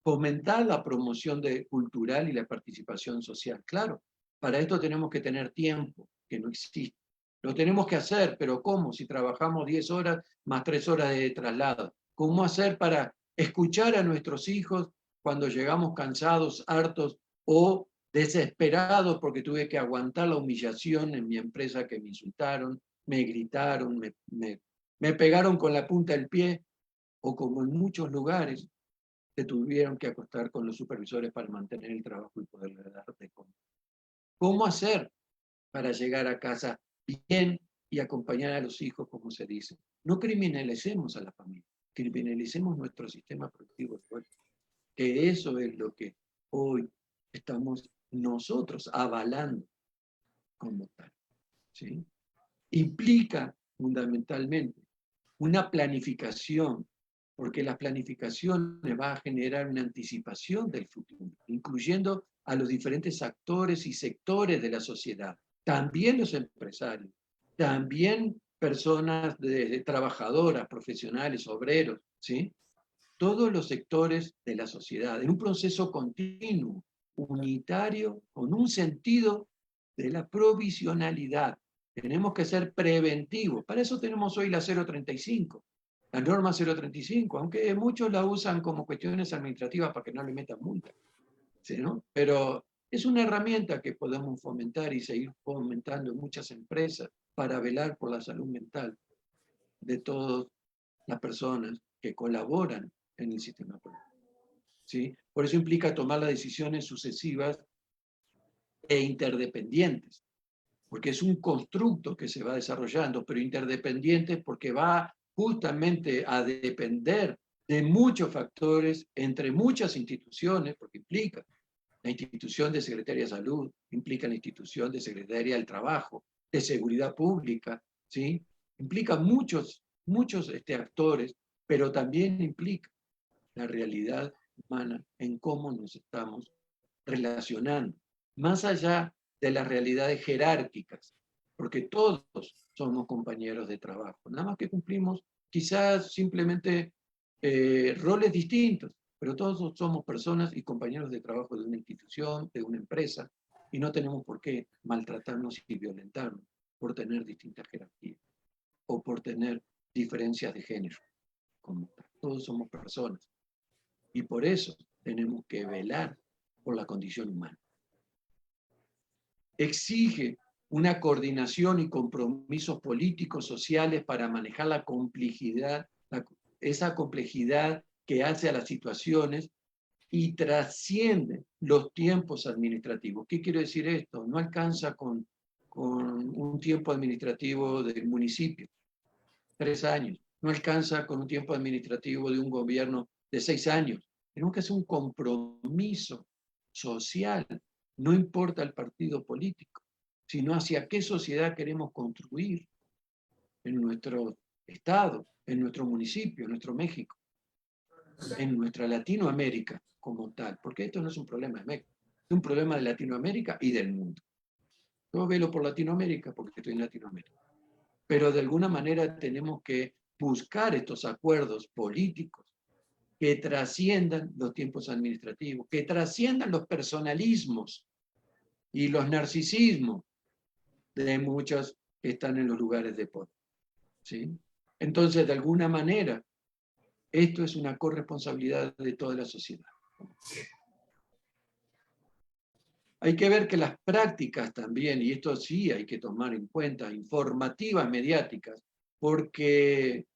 Fomentar la promoción cultural y la participación social. Claro, para esto tenemos que tener tiempo, que no existe. Lo tenemos que hacer, pero ¿cómo? Si trabajamos 10 horas más 3 horas de traslado. ¿Cómo hacer para escuchar a nuestros hijos cuando llegamos cansados, hartos o desesperados porque tuve que aguantar la humillación en mi empresa que me insultaron, me gritaron, me pegaron con la punta del pie, o como en muchos lugares, se tuvieron que acostar con los supervisores para mantener el trabajo y poderle dar de comer? ¿Cómo hacer para llegar a casa bien y acompañar a los hijos, como se dice. No criminalicemos a la familia, criminalicemos nuestro sistema productivo fuerte, que eso es lo que hoy estamos nosotros avalando como tal, ¿sí? Implica fundamentalmente una planificación, porque la planificación va a generar una anticipación del futuro, incluyendo a los diferentes actores y sectores de la sociedad, también los empresarios, también personas trabajadoras, profesionales, obreros, ¿sí? Todos los sectores de la sociedad, en un proceso continuo, unitario, con un sentido de la provisionalidad. Tenemos que ser preventivos. Para eso tenemos hoy la 035, la norma 035, aunque muchos la usan como cuestiones administrativas para que no le metan multa, ¿sí, no? Pero es una herramienta que podemos fomentar y seguir fomentando en muchas empresas para velar por la salud mental de todas las personas que colaboran en el sistema político, ¿sí? Por eso implica tomar las decisiones sucesivas e interdependientes, porque es un constructo que se va desarrollando, pero interdependiente porque va justamente a depender de muchos factores entre muchas instituciones, porque implica la institución de Secretaría de Salud, implica la institución de Secretaría del Trabajo, de Seguridad Pública, ¿sí? Implica muchos actores, pero también implica la realidad humana en cómo nos estamos relacionando, más allá de las realidades jerárquicas, porque todos somos compañeros de trabajo, nada más que cumplimos quizás simplemente roles distintos, pero todos somos personas y compañeros de trabajo de una institución, de una empresa, y no tenemos por qué maltratarnos y violentarnos por tener distintas jerarquías o por tener diferencias de género. Como todos somos personas. Y por eso tenemos que velar por la condición humana. Exige una coordinación y compromisos políticos, sociales para manejar la complejidad, esa complejidad que hace a las situaciones y trasciende los tiempos administrativos. ¿Qué quiere decir esto? No alcanza con un tiempo administrativo del municipio, 3 años. No alcanza con un tiempo administrativo de un gobierno de 6 años. Tenemos que hacer un compromiso social, no importa el partido político, sino hacia qué sociedad queremos construir en nuestro estado, en nuestro municipio, en nuestro México, en nuestra Latinoamérica como tal, porque esto no es un problema de México, es un problema de Latinoamérica y del mundo. Yo velo por Latinoamérica porque estoy en Latinoamérica, pero de alguna manera tenemos que buscar estos acuerdos políticos que trasciendan los tiempos administrativos, que trasciendan los personalismos y los narcisismos de muchos que están en los lugares de poder, ¿sí? Entonces, de alguna manera, esto es una corresponsabilidad de toda la sociedad. Hay que ver que las prácticas también, y esto sí hay que tomar en cuenta, informativas mediáticas, porque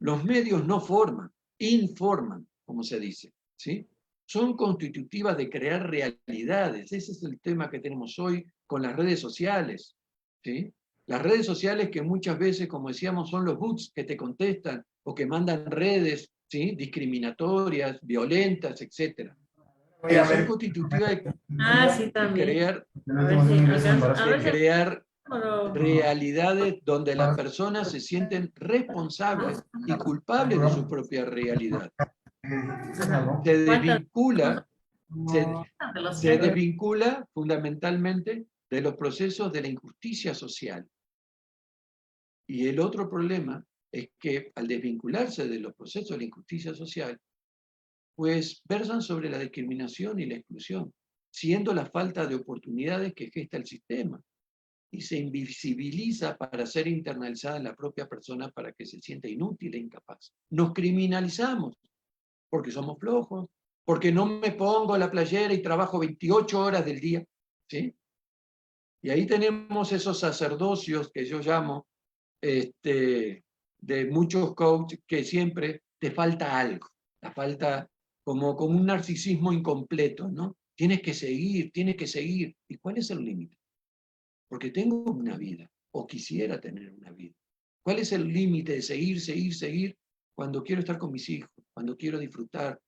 los medios no forman, informan, como se dice, ¿sí? Son constitutivas de crear realidades. Ese es el tema que tenemos hoy con las redes sociales, ¿sí? Las redes sociales que muchas veces, como decíamos, son los bots que te contestan o que mandan redes, ¿sí? Discriminatorias, violentas, etc. Pero son constitutivas Sí, de también. crear, A ver si alcanza, a de ver si crear alcanza, realidades donde las personas se sienten responsables y culpables de su propia realidad. Se Faltan desvincula, se, de los se tres. desvincula fundamentalmente de los procesos de la injusticia social. Y el otro problema es que al desvincularse de los procesos de la injusticia social, pues versan sobre la discriminación y la exclusión, siendo la falta de oportunidades que gesta el sistema y se invisibiliza para ser internalizada en la propia persona para que se sienta inútil e incapaz. Nos criminalizamos porque somos flojos, porque no me pongo la playera y trabajo 28 horas del día, ¿sí? Y ahí tenemos esos sacerdocios que yo llamo de muchos coaches que siempre te falta algo, te falta como un narcisismo incompleto, ¿no? Tienes que seguir, tienes que seguir. ¿Y cuál es el límite? Porque tengo una vida, o quisiera tener una vida? ¿Cuál es el límite de seguir cuando quiero estar con mis hijos, cuando quiero disfrutar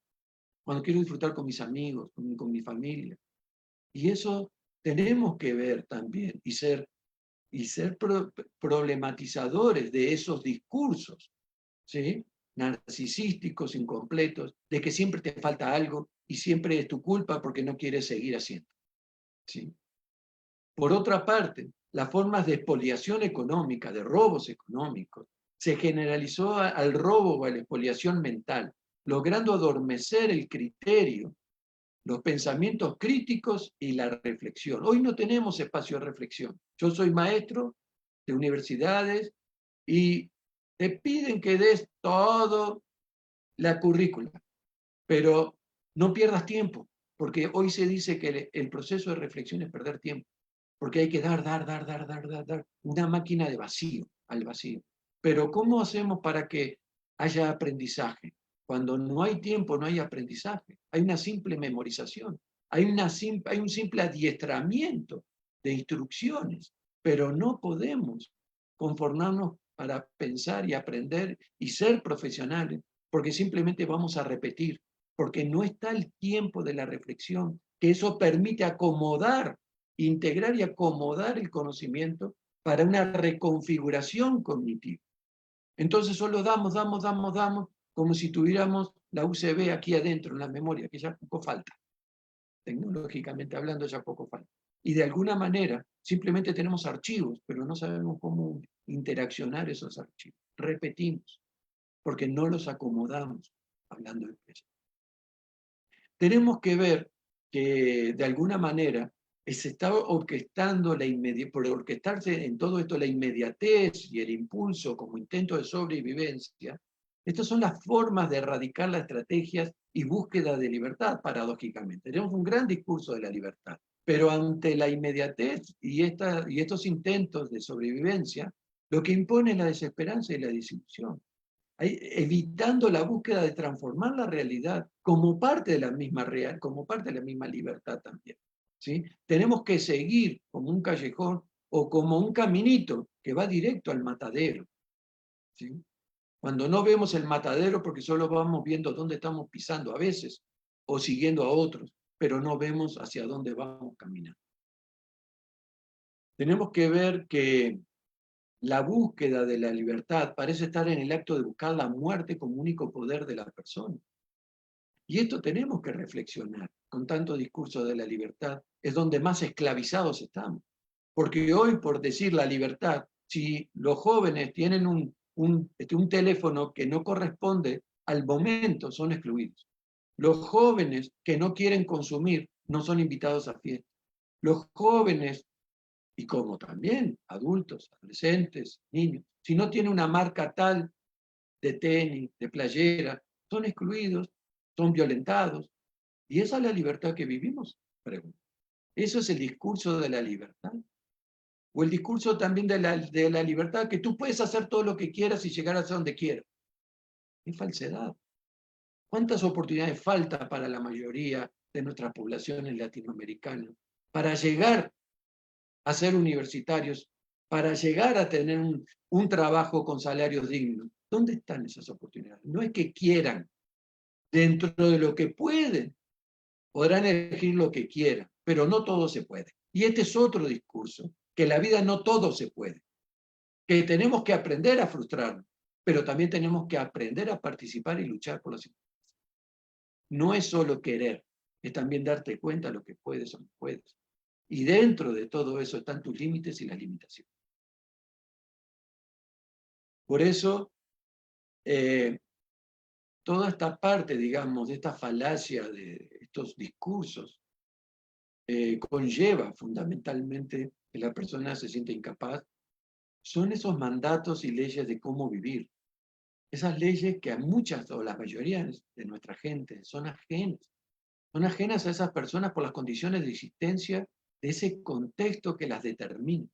con mis amigos, con mi familia? Y eso tenemos que ver también y ser problematizadores de esos discursos, ¿sí? Narcisísticos, incompletos, de que siempre te falta algo y siempre es tu culpa porque no quieres seguir haciendo, ¿sí? Por otra parte, las formas de expoliación económica, de robos económicos, se generalizó al robo o a la expoliación mental, logrando adormecer el criterio, los pensamientos críticos y la reflexión. Hoy no tenemos espacio de reflexión. Yo soy maestro de universidades y te piden que des todo la currícula, pero no pierdas tiempo, porque hoy se dice que el proceso de reflexión es perder tiempo, porque hay que dar, una máquina de vacío, al vacío. Pero ¿cómo hacemos para que haya aprendizaje? Cuando no hay tiempo, no hay aprendizaje. Hay una simple memorización, hay un simple adiestramiento de instrucciones, pero no podemos conformarnos para pensar y aprender y ser profesionales, porque simplemente vamos a repetir, porque no está el tiempo de la reflexión, que eso permite acomodar, integrar y acomodar el conocimiento para una reconfiguración cognitiva. Entonces solo damos, como si tuviéramos la UCB aquí adentro en la memoria, que ya poco falta. Tecnológicamente hablando, ya poco falta. Y de alguna manera, simplemente tenemos archivos, pero no sabemos cómo interaccionar esos archivos. Repetimos, porque no los acomodamos, hablando de peso. Tenemos que ver que, de alguna manera, se está orquestando por orquestarse en todo esto la inmediatez y el impulso como intento de sobrevivencia. Estas son las formas de erradicar las estrategias y búsqueda de libertad, paradójicamente. Tenemos un gran discurso de la libertad, pero ante la inmediatez y estos intentos de sobrevivencia, lo que impone es la desesperanza y la desilusión, evitando la búsqueda de transformar la realidad como parte de la misma como parte de la misma libertad también, ¿sí? Tenemos que seguir como un callejón o como un caminito que va directo al matadero, ¿sí? Cuando no vemos el matadero porque solo vamos viendo dónde estamos pisando a veces o siguiendo a otros, pero no vemos hacia dónde vamos caminando. Tenemos que ver que la búsqueda de la libertad parece estar en el acto de buscar la muerte como único poder de la persona. Y esto tenemos que reflexionar. Con tanto discurso de la libertad, es donde más esclavizados estamos. Porque hoy, por decir la libertad, si los jóvenes tienen un teléfono que no corresponde al momento, son excluidos. Los jóvenes que no quieren consumir no son invitados a fiestas. Los jóvenes, y como también adultos, adolescentes, niños, si no tiene una marca tal de tenis, de playera, son excluidos, son violentados. ¿Y esa es la libertad que vivimos? Pregunto. ¿Eso es el discurso de la libertad? ¿O el discurso también de la libertad que tú puedes hacer todo lo que quieras y llegar hasta donde quieras? Es falsedad. ¿Cuántas oportunidades falta para la mayoría de nuestras poblaciones latinoamericanas para llegar a ser universitarios, para llegar a tener un trabajo con salarios dignos? ¿Dónde están esas oportunidades? No es que quieran, dentro de lo que pueden, podrán elegir lo que quieran, pero no todo se puede. Y este es otro discurso, que en la vida no todo se puede, que tenemos que aprender a frustrarnos, pero también tenemos que aprender a participar y luchar por las importancias. No es solo querer, es también darte cuenta de lo que puedes o no puedes. Y dentro de todo eso están tus límites y las limitaciones. Por eso, toda esta parte, digamos, de esta falacia de estos discursos, conlleva fundamentalmente que la persona se siente incapaz, son esos mandatos y leyes de cómo vivir. Esas leyes que a muchas o la mayoría de nuestra gente son ajenas a esas personas por las condiciones de existencia de ese contexto que las determina.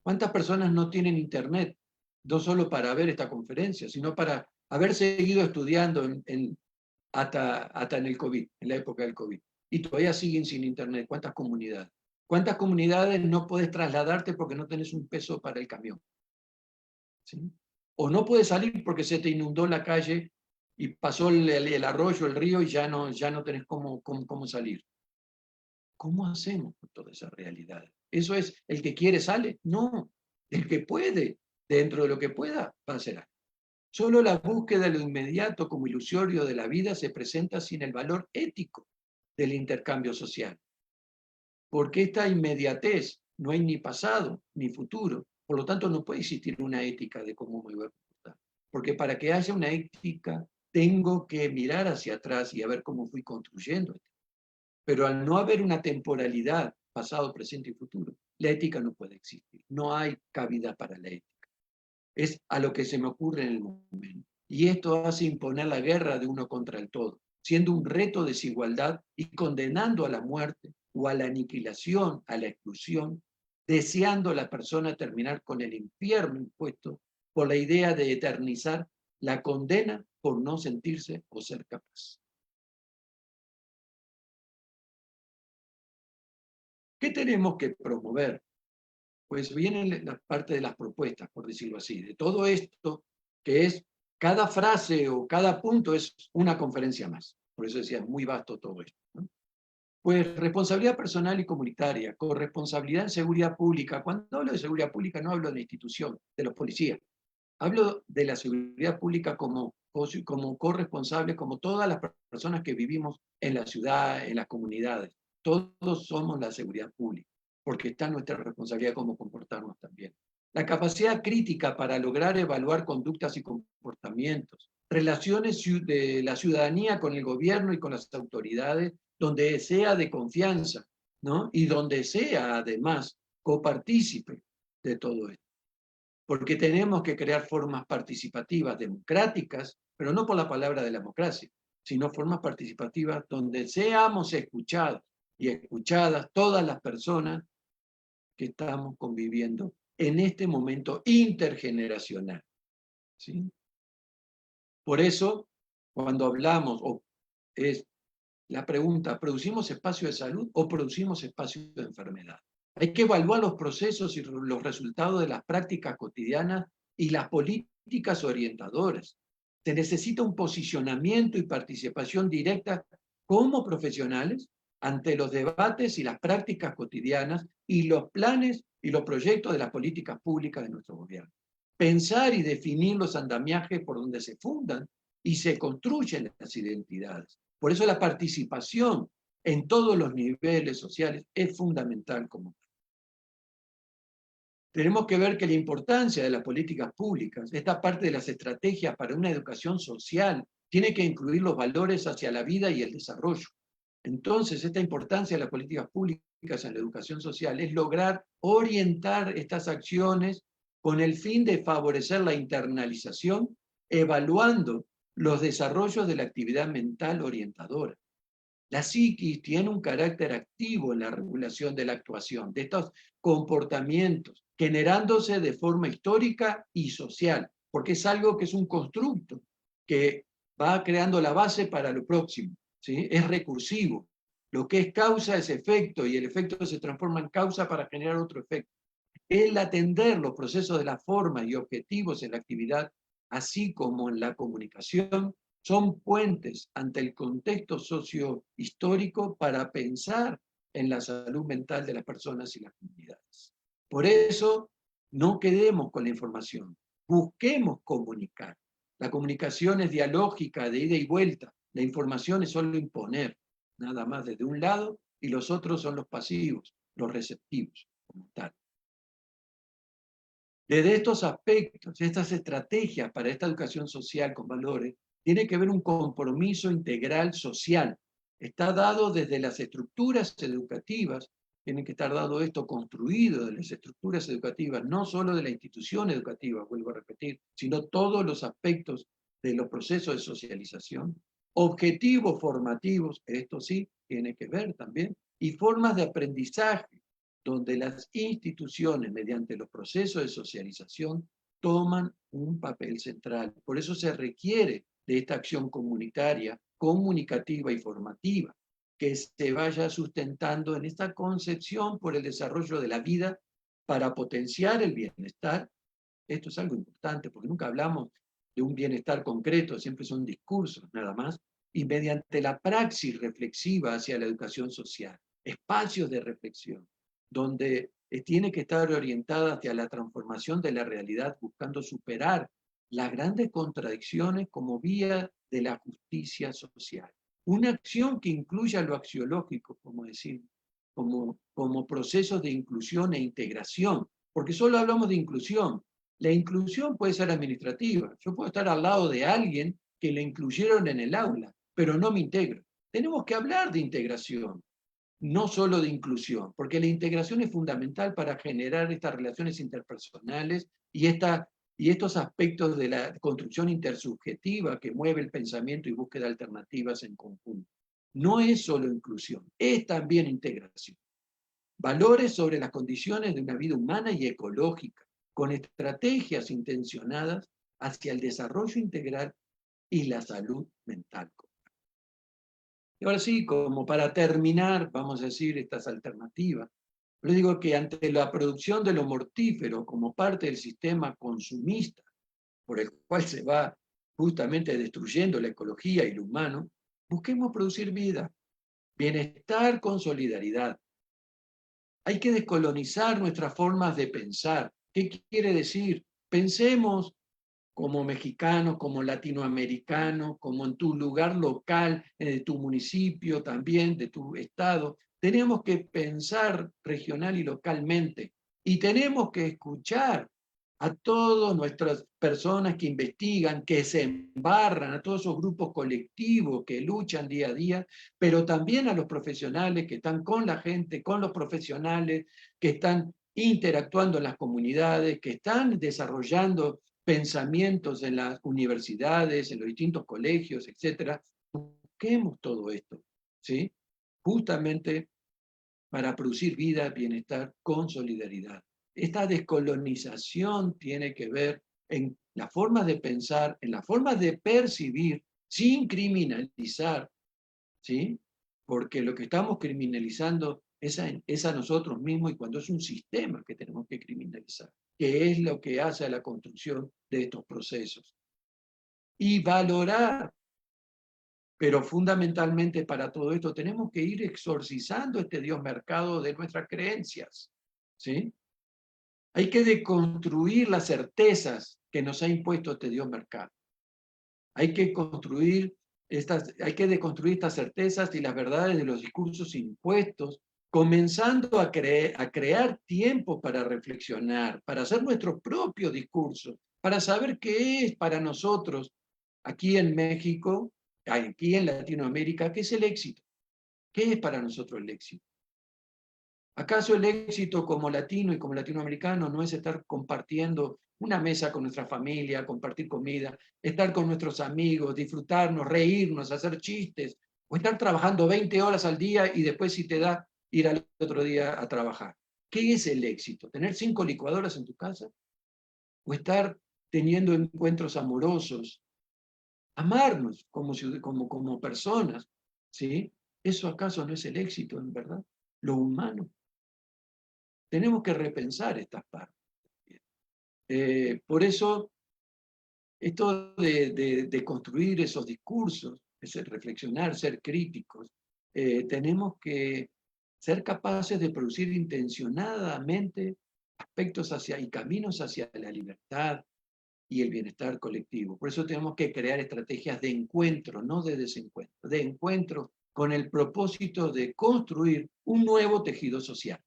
¿Cuántas personas no tienen internet? No solo para ver esta conferencia, sino para haber seguido estudiando hasta en el COVID, en la época del COVID. Y todavía siguen sin internet. ¿Cuántas comunidades? ¿Cuántas comunidades no puedes trasladarte porque no tenés un peso para el camión? ¿Sí? O no puedes salir porque se te inundó la calle y pasó el arroyo, el río, y ya no tenés cómo salir. ¿Cómo hacemos con toda esa realidad? ¿Eso es el que quiere sale? No, el que puede, dentro de lo que pueda, va a hacer algo. Solo la búsqueda de lo inmediato como ilusorio de la vida se presenta sin el valor ético del intercambio social. Porque esta inmediatez, no hay ni pasado ni futuro, por lo tanto no puede existir una ética de cómo me voy a comportar. Porque para que haya una ética, tengo que mirar hacia atrás y a ver cómo fui construyendo. Pero al no haber una temporalidad, pasado, presente y futuro, la ética no puede existir. No hay cabida para la ética. Es a lo que se me ocurre en el momento. Y esto hace imponer la guerra de uno contra el todo, siendo un reto de desigualdad y condenando a la muerte o a la aniquilación, a la exclusión, deseando a la persona terminar con el infierno impuesto por la idea de eternizar la condena por no sentirse o ser capaz. ¿Qué tenemos que promover? Pues viene la parte de las propuestas, por decirlo así, de todo esto que es, cada frase o cada punto es una conferencia más. Por eso decía, es muy vasto todo esto, ¿no? Pues responsabilidad personal y comunitaria, corresponsabilidad en seguridad pública. Cuando hablo de seguridad pública no hablo de la institución, de los policías. Hablo de la seguridad pública como corresponsables, como todas las personas que vivimos en la ciudad, en las comunidades. Todos somos la seguridad pública, porque está nuestra responsabilidad cómo comportarnos también. La capacidad crítica para lograr evaluar conductas y comportamientos. Relaciones de la ciudadanía con el gobierno y con las autoridades, donde sea de confianza, ¿no? Y donde sea, además, copartícipe de todo esto. Porque tenemos que crear formas participativas, democráticas, pero no por la palabra de la democracia, sino formas participativas donde seamos escuchados y escuchadas todas las personas que estamos conviviendo en este momento intergeneracional, ¿sí? Por eso, cuando hablamos, o es la pregunta, ¿producimos espacio de salud o producimos espacio de enfermedad? Hay que evaluar los procesos y los resultados de las prácticas cotidianas y las políticas orientadoras. Se necesita un posicionamiento y participación directa como profesionales ante los debates y las prácticas cotidianas y los planes y los proyectos de las políticas públicas de nuestro gobierno. Pensar y definir los andamiajes por donde se fundan y se construyen las identidades. Por eso la participación en todos los niveles sociales es fundamental como tal. Tenemos que ver que la importancia de las políticas públicas, esta parte de las estrategias para una educación social, tiene que incluir los valores hacia la vida y el desarrollo. Entonces, esta importancia de las políticas públicas en la educación social es lograr orientar estas acciones con el fin de favorecer la internalización, evaluando los desarrollos de la actividad mental orientadora. La psiquis tiene un carácter activo en la regulación de la actuación, de estos comportamientos, generándose de forma histórica y social, porque es algo que es un constructo que va creando la base para lo próximo, ¿sí? Es recursivo. Lo que es causa es efecto y el efecto se transforma en causa para generar otro efecto. El atender los procesos de la forma y objetivos en la actividad, así como en la comunicación, son puentes ante el contexto sociohistórico para pensar en la salud mental de las personas y las comunidades. Por eso, no quedemos con la información, busquemos comunicar. La comunicación es dialógica, de ida y vuelta. La información es solo imponer, nada más desde un lado, y los otros son los pasivos, los receptivos, como tal. Desde estos aspectos, estas estrategias para esta educación social con valores, tiene que haber un compromiso integral social. Está dado desde las estructuras educativas, tiene que estar dado esto construido de las estructuras educativas, no solo de la institución educativa, vuelvo a repetir, sino todos los aspectos de los procesos de socialización. Objetivos formativos, esto sí, tiene que ver también, y formas de aprendizaje, donde las instituciones, mediante los procesos de socialización, toman un papel central. Por eso se requiere de esta acción comunitaria, comunicativa y formativa, que se vaya sustentando en esta concepción por el desarrollo de la vida para potenciar el bienestar. Esto es algo importante, porque nunca hablamos de un bienestar concreto, siempre son discursos nada más, y mediante la praxis reflexiva hacia la educación social, espacios de reflexión, donde tiene que estar orientada hacia la transformación de la realidad, buscando superar las grandes contradicciones como vía de la justicia social. Una acción que incluya lo axiológico, como decir, como procesos de inclusión e integración, porque solo hablamos de inclusión. La inclusión puede ser administrativa. Yo puedo estar al lado de alguien que le incluyeron en el aula, pero no me integro. Tenemos que hablar de integración, no solo de inclusión, porque la integración es fundamental para generar estas relaciones interpersonales y estos aspectos de la construcción intersubjetiva que mueve el pensamiento y búsqueda de alternativas en conjunto. No es solo inclusión, es también integración. Valores sobre las condiciones de una vida humana y ecológica, con estrategias intencionadas hacia el desarrollo integral y la salud mental. Y ahora sí, como para terminar, vamos a decir, estas alternativas, les digo que ante la producción de lo mortífero como parte del sistema consumista, por el cual se va justamente destruyendo la ecología y lo humano, busquemos producir vida, bienestar con solidaridad. Hay que descolonizar nuestras formas de pensar. ¿Qué quiere decir? Pensemos como mexicanos, como latinoamericanos, como en tu lugar local, de tu municipio también, de tu estado. Tenemos que pensar regional y localmente. Y tenemos que escuchar a todas nuestras personas que investigan, que se embarran, a todos esos grupos colectivos que luchan día a día, pero también a los profesionales que están con la gente, con los profesionales, que están interactuando en las comunidades, que están desarrollando pensamientos en las universidades, en los distintos colegios, etc. Busquemos todo esto, ¿sí? Justamente para producir vida, bienestar con solidaridad. Esta descolonización tiene que ver en las formas de pensar, en las formas de percibir, sin criminalizar, ¿sí? Porque lo que estamos criminalizando es a nosotros mismos y cuando es un sistema que tenemos que criminalizar, que es lo que hace a la construcción de estos procesos. Y valorar, pero fundamentalmente para todo esto tenemos que ir exorcizando este Dios mercado de nuestras creencias, ¿sí? Hay que deconstruir las certezas que nos ha impuesto este Dios mercado. Hay que hay que deconstruir estas certezas y las verdades de los discursos impuestos, comenzando a crear tiempo para reflexionar, para hacer nuestro propio discurso, para saber qué es para nosotros aquí en México, aquí en Latinoamérica, qué es el éxito. ¿Qué es para nosotros el éxito? ¿Acaso el éxito como latino y como latinoamericano no es estar compartiendo una mesa con nuestra familia, compartir comida, estar con nuestros amigos, disfrutarnos, reírnos, hacer chistes, o estar trabajando 20 horas al día y después si te da ir al otro día a trabajar? ¿Qué es el éxito? ¿Tener 5 licuadoras en tu casa? ¿O estar teniendo encuentros amorosos? Amarnos como personas, ¿sí? ¿Eso acaso no es el éxito, en verdad? Lo humano. Tenemos que repensar estas partes. Por eso, esto de construir esos discursos, es reflexionar, ser críticos, tenemos que ser capaces de producir intencionadamente aspectos y caminos hacia la libertad y el bienestar colectivo. Por eso tenemos que crear estrategias de encuentro, no de desencuentro, de encuentro con el propósito de construir un nuevo tejido social.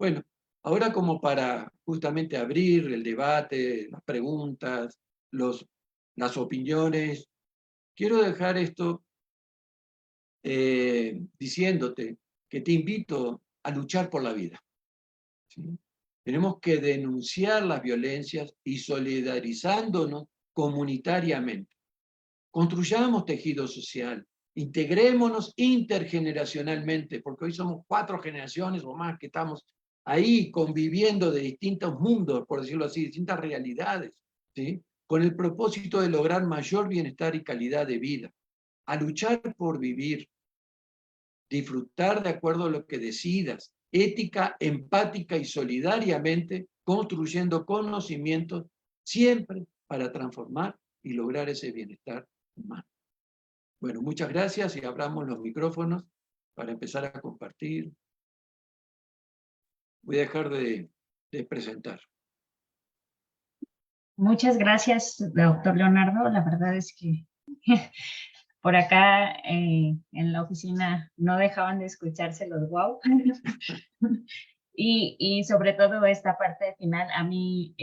Bueno, ahora como para justamente abrir el debate, las preguntas, las opiniones, quiero dejar esto diciéndote que te invito a luchar por la vida, ¿sí? Tenemos que denunciar las violencias y solidarizándonos comunitariamente. Construyamos tejido social, integrémonos intergeneracionalmente, porque hoy somos 4 generaciones o más que estamos ahí conviviendo de distintos mundos, por decirlo así, distintas realidades, ¿sí? Con el propósito de lograr mayor bienestar y calidad de vida, a luchar por vivir, disfrutar de acuerdo a lo que decidas, ética, empática y solidariamente, construyendo conocimientos siempre para transformar y lograr ese bienestar humano. Bueno, muchas gracias y abramos los micrófonos para empezar a compartir. Voy a dejar de presentar. Muchas gracias, doctor Leonardo. La verdad es que por acá en la oficina no dejaban de escucharse los wow. Y sobre todo esta parte final, a mí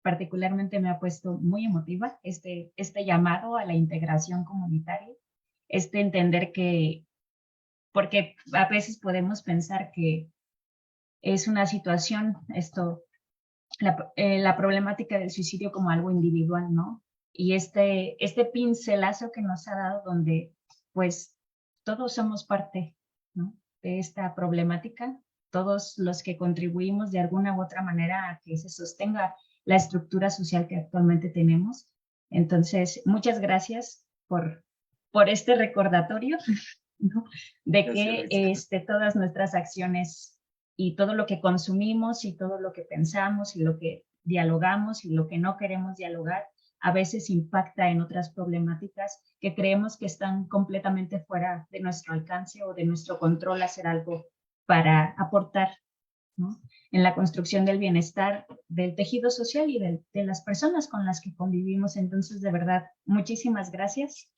particularmente me ha puesto muy emotiva este llamado a la integración comunitaria, entender que, porque a veces podemos pensar que es una situación, la problemática del suicidio como algo individual, ¿no? Y este pincelazo que nos ha dado donde pues todos somos parte, ¿no?, de esta problemática, todos los que contribuimos de alguna u otra manera a que se sostenga la estructura social que actualmente tenemos. Entonces, muchas gracias por este recordatorio, ¿no?, de que todas nuestras acciones y todo lo que consumimos y todo lo que pensamos y lo que dialogamos y lo que no queremos dialogar a veces impacta en otras problemáticas que creemos que están completamente fuera de nuestro alcance o de nuestro control hacer algo para aportar, ¿no?, en la construcción del bienestar del tejido social y de las personas con las que convivimos. Entonces, de verdad, muchísimas gracias.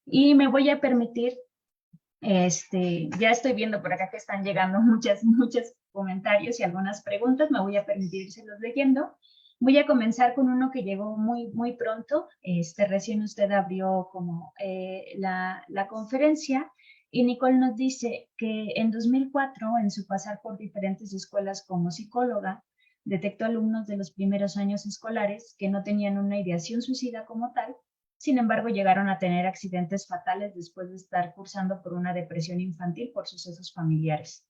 Y me voy a permitir, ya estoy viendo por acá que están llegando muchos comentarios y algunas preguntas, me voy a permitir irselos leyendo. Voy a comenzar con uno que llegó muy pronto. Recién usted abrió como la conferencia y Nicole nos dice que en 2004, en su pasar por diferentes escuelas como psicóloga, detectó alumnos de los primeros años escolares que no tenían una ideación suicida como tal. Sin embargo, llegaron a tener accidentes fatales después de estar cursando por una depresión infantil por sucesos familiares.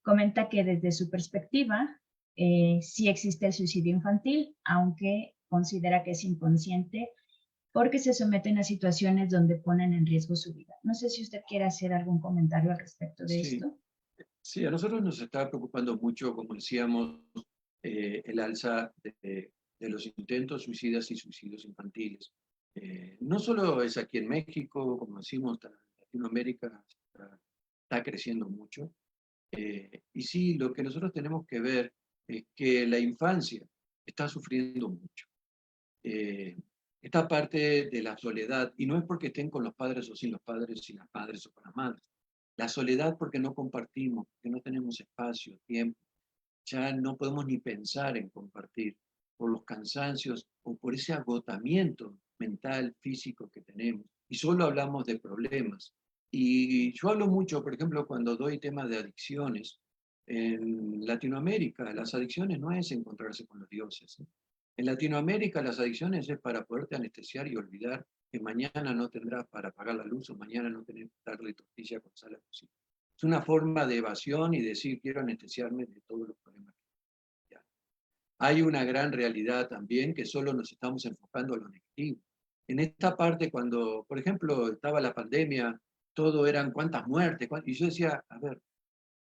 Comenta que desde su perspectiva, sí existe el suicidio infantil, aunque considera que es inconsciente porque se someten a situaciones donde ponen en riesgo su vida. No sé si usted quiere hacer algún comentario al respecto de esto. Sí, a nosotros nos está preocupando mucho, como decíamos, el alza de los intentos suicidas y suicidios infantiles. No solo es aquí en México, como decimos, en Latinoamérica está creciendo mucho. Y sí, lo que nosotros tenemos que ver es que la infancia está sufriendo mucho. Esta parte de la soledad, y no es porque estén con los padres o sin los padres, sin las madres o con las madres. La soledad porque no compartimos, porque no tenemos espacio, tiempo. Ya no podemos ni pensar en compartir por los cansancios o por ese agotamiento mental, físico que tenemos. Y solo hablamos de problemas. Y yo hablo mucho, por ejemplo, cuando doy temas de adicciones. En Latinoamérica, las adicciones no es encontrarse con los dioses. En Latinoamérica, las adicciones es para poderte anestesiar y olvidar que mañana no tendrás para pagar la luz o mañana no tenés que darle tortilla con sal a tus hijos. Es una forma de evasión y decir, quiero anestesiarme de todos los problemas. Hay una gran realidad también que solo nos estamos enfocando a lo negativo. En esta parte, cuando, por ejemplo, estaba la pandemia, todo eran cuántas muertes, y yo decía, a ver,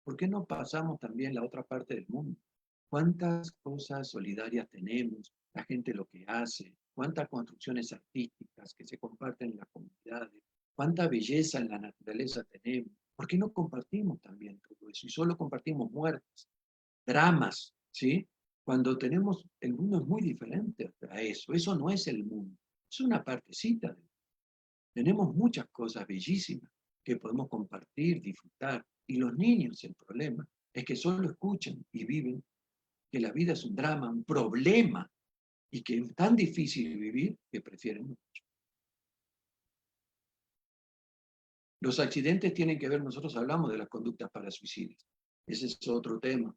¿por qué no pasamos también la otra parte del mundo? ¿Cuántas cosas solidarias tenemos? La gente lo que hace, cuántas construcciones artísticas que se comparten en las comunidades, cuánta belleza en la naturaleza tenemos. ¿Por qué no compartimos también todo eso? Y solo compartimos muertes, dramas, ¿sí? Cuando tenemos, el mundo es muy diferente a eso. Eso no es el mundo, es una partecita del mundo. Tenemos muchas cosas bellísimas que podemos compartir, disfrutar. Y los niños, el problema es que solo escuchan y viven que la vida es un drama, un problema, y que es tan difícil vivir que prefieren mucho. Los accidentes tienen que ver, nosotros hablamos de las conductas para suicidios. Ese es otro tema.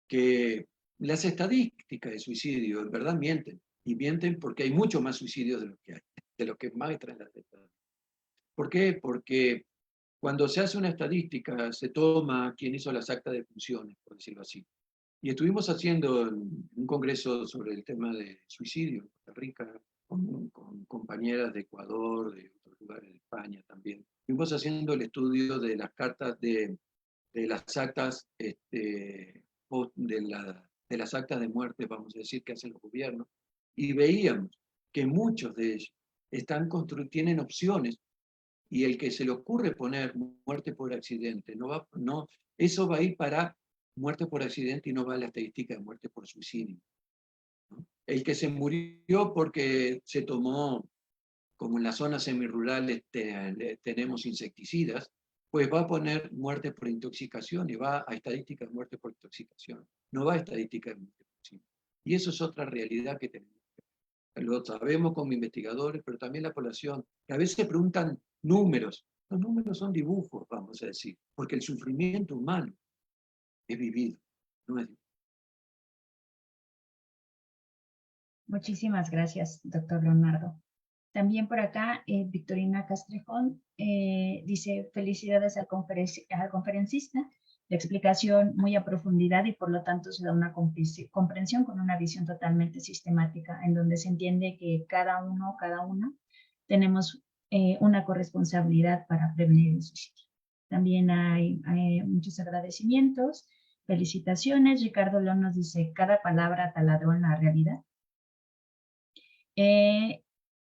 Que las estadísticas de suicidio en verdad mienten. Y mienten porque hay mucho más suicidios de lo que hay, de lo que muestran las estadísticas. ¿Por qué? Porque cuando se hace una estadística, se toma quien hizo las actas de funciones, por decirlo así. Y estuvimos haciendo un congreso sobre el tema de suicidio en Costa Rica con compañeras de Ecuador, de otros lugares de España también. Fuimos haciendo el estudio de las cartas de las actas de las actas de muerte, vamos a decir, que hacen los gobiernos, y veíamos que muchos de ellos tienen opciones, y el que se le ocurre poner muerte por accidente, eso va a ir para muerte por accidente y no va a la estadística de muerte por suicidio, ¿no? El que se murió porque se tomó, como en las zonas semirurales tenemos insecticidas, pues va a poner muerte por intoxicación y va a estadística de muerte por intoxicación, no va a estadística de muerte por suicidio. Y eso es otra realidad que tenemos. Lo sabemos como investigadores, pero también la población, que a veces se preguntan números. Los números son dibujos, vamos a decir, porque el sufrimiento humano es vivido, no es. Muchísimas gracias, doctor Leonardo. También por acá, Victorina Castrejón dice, felicidades al conferencista, la explicación muy a profundidad y por lo tanto se da una comprensión con una visión totalmente sistemática, en donde se entiende que cada uno, cada una, tenemos una corresponsabilidad para prevenir el suicidio. También hay muchos agradecimientos, felicitaciones. Ricardo León nos dice, cada palabra taladró en la realidad.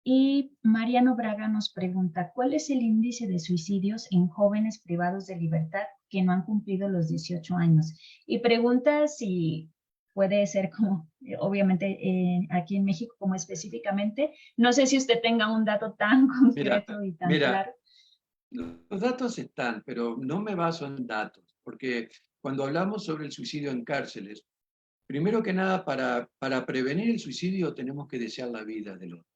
Y Mariano Braga nos pregunta, ¿cuál es el índice de suicidios en jóvenes privados de libertad que no han cumplido los 18 años? Y pregunta si puede ser como, obviamente aquí en México, como específicamente, no sé si usted tenga un dato tan concreto y tan claro. Los datos están, pero no me baso en datos, porque cuando hablamos sobre el suicidio en cárceles, primero que nada, para prevenir el suicidio tenemos que desear la vida del otro.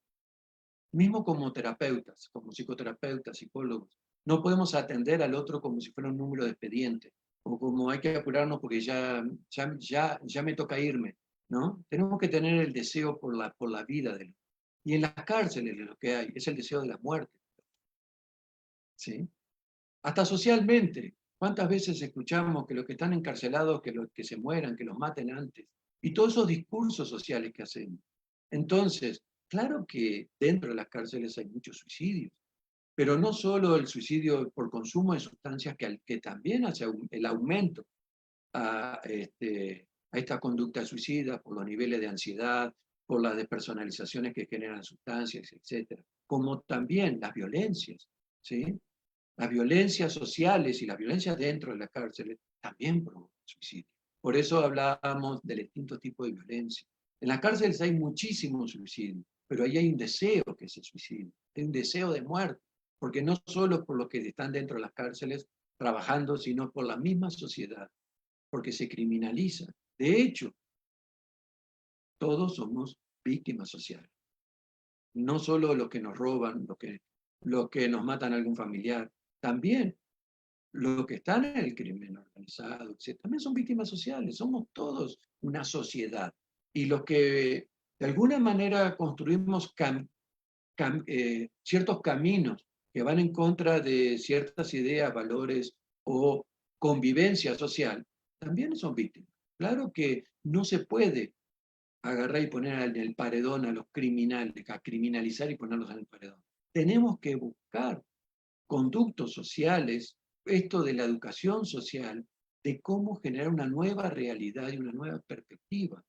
Mismo como terapeutas, como psicoterapeutas, psicólogos, no podemos atender al otro como si fuera un número de expediente, o como hay que apurarnos porque ya me toca irme, ¿no? Tenemos que tener el deseo por la vida del otro. Y en las cárceles lo que hay es el deseo de la muerte, ¿sí? Hasta socialmente, ¿cuántas veces escuchamos que los que están encarcelados, que se mueran, que los maten antes? Y todos esos discursos sociales que hacemos. Entonces, claro que dentro de las cárceles hay muchos suicidios, pero no solo el suicidio por consumo de sustancias, que también hace el aumento a esta conducta suicida por los niveles de ansiedad, por las despersonalizaciones que generan sustancias, etc. Como también las violencias, ¿sí? Las violencias sociales y las violencias dentro de las cárceles también provocan suicidio. Por eso hablábamos del distinto tipo de violencia. En las cárceles hay muchísimos suicidios, pero ahí hay un deseo que se suicide, hay un deseo de muerte, porque no solo por los que están dentro de las cárceles trabajando, sino por la misma sociedad, porque se criminaliza. De hecho, todos somos víctimas sociales. No solo los que nos roban, los que nos matan a algún familiar, también los que están en el crimen organizado, etc., también son víctimas sociales. Somos todos una sociedad. Y los que de alguna manera construimos ciertos caminos que van en contra de ciertas ideas, valores o convivencia social, también son víctimas. Claro que no se puede agarrar y poner en el paredón a los criminales, a criminalizar y ponerlos en el paredón. Tenemos que buscar conductos sociales, esto de la educación social, de cómo generar una nueva realidad y una nueva perspectiva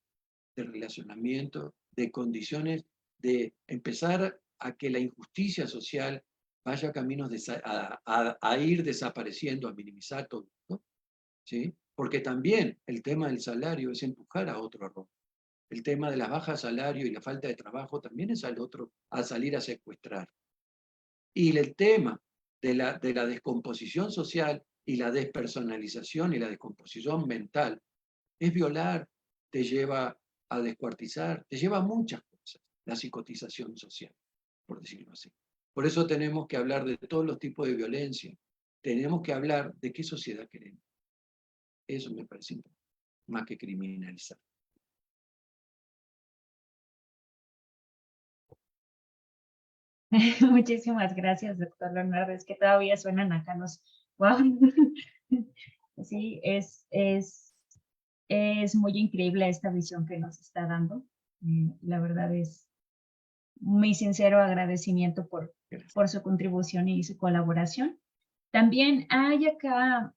de relacionamiento, de condiciones, de empezar a que la injusticia social vaya caminos a ir desapareciendo, a minimizar todo esto, ¿sí? Porque también el tema del salario es empujar a otro error. El tema de la baja salario y la falta de trabajo también es al otro a salir a secuestrar. Y el tema de la descomposición social y la despersonalización y la descomposición mental es violar, te lleva a descuartizar, te lleva a muchas cosas, la psicotización social, por decirlo así. Por eso tenemos que hablar de todos los tipos de violencia, tenemos que hablar de qué sociedad queremos. Eso me parece importante, más que criminalizar. Muchísimas gracias, doctor Leonardo. Es que todavía suenan acá los wow. Sí, es muy increíble esta visión que nos está dando. La verdad es muy sincero agradecimiento por por su contribución y su colaboración. También hay acá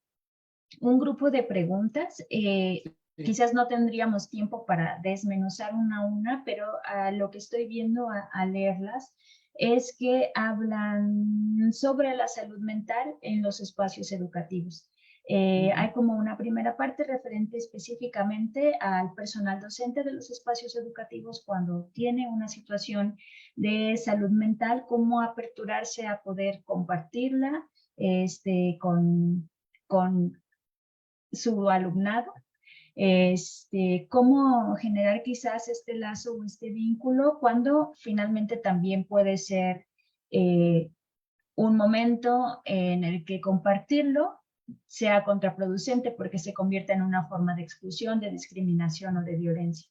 un grupo de preguntas. Sí. Quizás no tendríamos tiempo para desmenuzar una a una, pero lo que estoy viendo al leerlas es que hablan sobre la salud mental en los espacios educativos. Hay como una primera parte referente específicamente al personal docente de los espacios educativos cuando tiene una situación de salud mental, cómo aperturarse a poder compartirla con su alumnado, cómo generar quizás este lazo o este vínculo cuando finalmente también puede ser un momento en el que compartirlo sea contraproducente porque se convierte en una forma de exclusión, de discriminación o de violencia.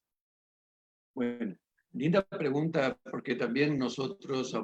Bueno, linda pregunta, porque también nosotros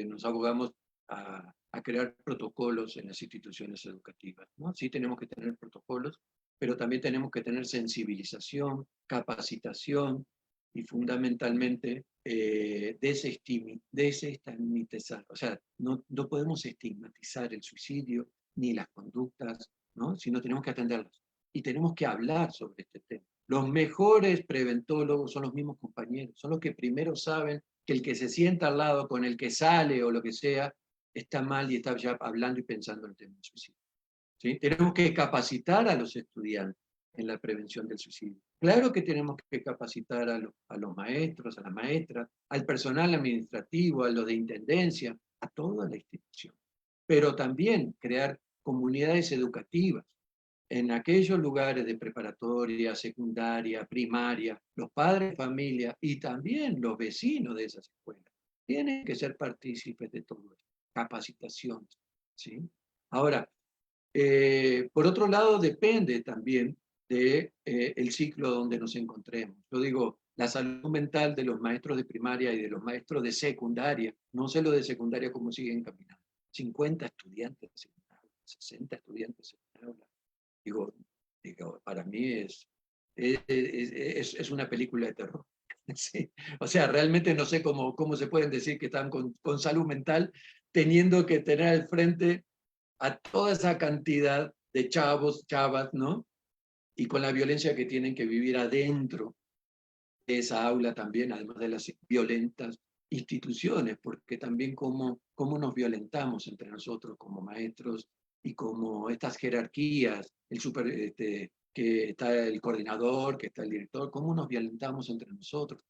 nos abogamos a crear protocolos en las instituciones educativas, ¿no? Sí tenemos que tener protocolos, pero también tenemos que tener sensibilización, capacitación y fundamentalmente desestigmatizar. O sea, no podemos estigmatizar el suicidio ni las conductas, ¿no? Sino tenemos que atenderlas. Y tenemos que hablar sobre este tema. Los mejores preventólogos son los mismos compañeros, son los que primero saben que el que se sienta al lado con el que sale o lo que sea, está mal y está ya hablando y pensando en el tema del suicidio. ¿Sí? Tenemos que capacitar a los estudiantes en la prevención del suicidio. Claro que tenemos que capacitar a los maestros, a las maestras, al personal administrativo, a los de intendencia, a toda la institución. Pero también crear comunidades educativas en aquellos lugares de preparatoria, secundaria, primaria, los padres de familia y también los vecinos de esas escuelas tienen que ser partícipes de todo esto, capacitaciones, ¿sí? Ahora, por otro lado, depende también del ciclo donde nos encontremos. Yo digo, la salud mental de los maestros de primaria y de los maestros de secundaria, no sé lo de secundaria cómo siguen caminando, 50 estudiantes en una aula, 60 estudiantes en una aula. Digo, para mí es una película de terror. Sí. O sea, realmente no sé cómo se pueden decir que están con salud mental teniendo que tener al frente a toda esa cantidad de chavos, chavas, ¿no? Y con la violencia que tienen que vivir adentro de esa aula también, además de las violentas instituciones, porque también cómo nos violentamos entre nosotros como maestros y como estas jerarquías, que está el coordinador, que está el director, cómo nos violentamos entre nosotros,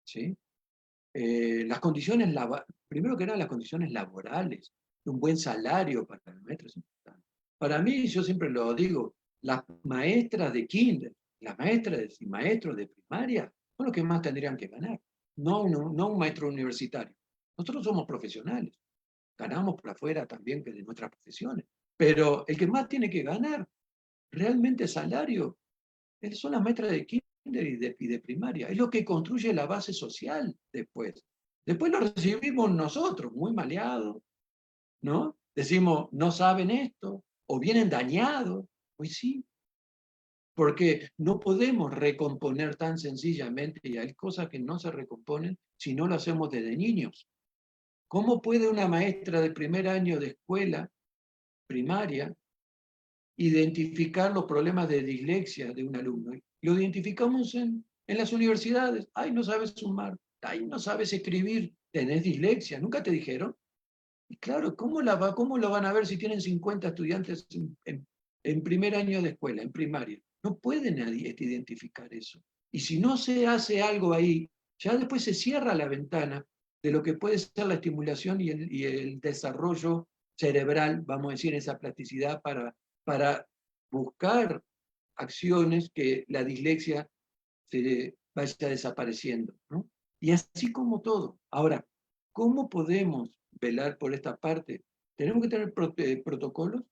¿sí? Las condiciones, primero que nada, las condiciones laborales, un buen salario para el maestro es importante. Para mí, yo siempre lo digo, las maestras de kinder, las maestras y maestros de primaria son los que más tendrían que ganar, no un maestro universitario. Nosotros somos profesionales, ganamos por afuera también de nuestras profesiones, pero el que más tiene que ganar realmente salario son las maestras de kinder y de primaria. Es lo que construye la base social después. Después lo recibimos nosotros, muy maleados, ¿no? Decimos, no saben esto, o vienen dañados. Pues sí, porque no podemos recomponer tan sencillamente, y hay cosas que no se recomponen si no lo hacemos desde niños. ¿Cómo puede una maestra de primer año de escuela primaria identificar los problemas de dislexia de un alumno? Lo identificamos en las universidades. Ay, no sabes sumar. Ay, no sabes escribir. Tenés dislexia. ¿Nunca te dijeron? Y claro, ¿cómo lo van a ver si tienen 50 estudiantes en primer año de escuela, en primaria? No pueden identificar eso. Y si no se hace algo ahí, ya después se cierra la ventana de lo que puede ser la estimulación y el desarrollo cerebral, vamos a decir, esa plasticidad para buscar acciones que la dislexia se vaya desapareciendo, ¿no? Y así como todo. Ahora, ¿cómo podemos velar por esta parte? Tenemos que tener protocolos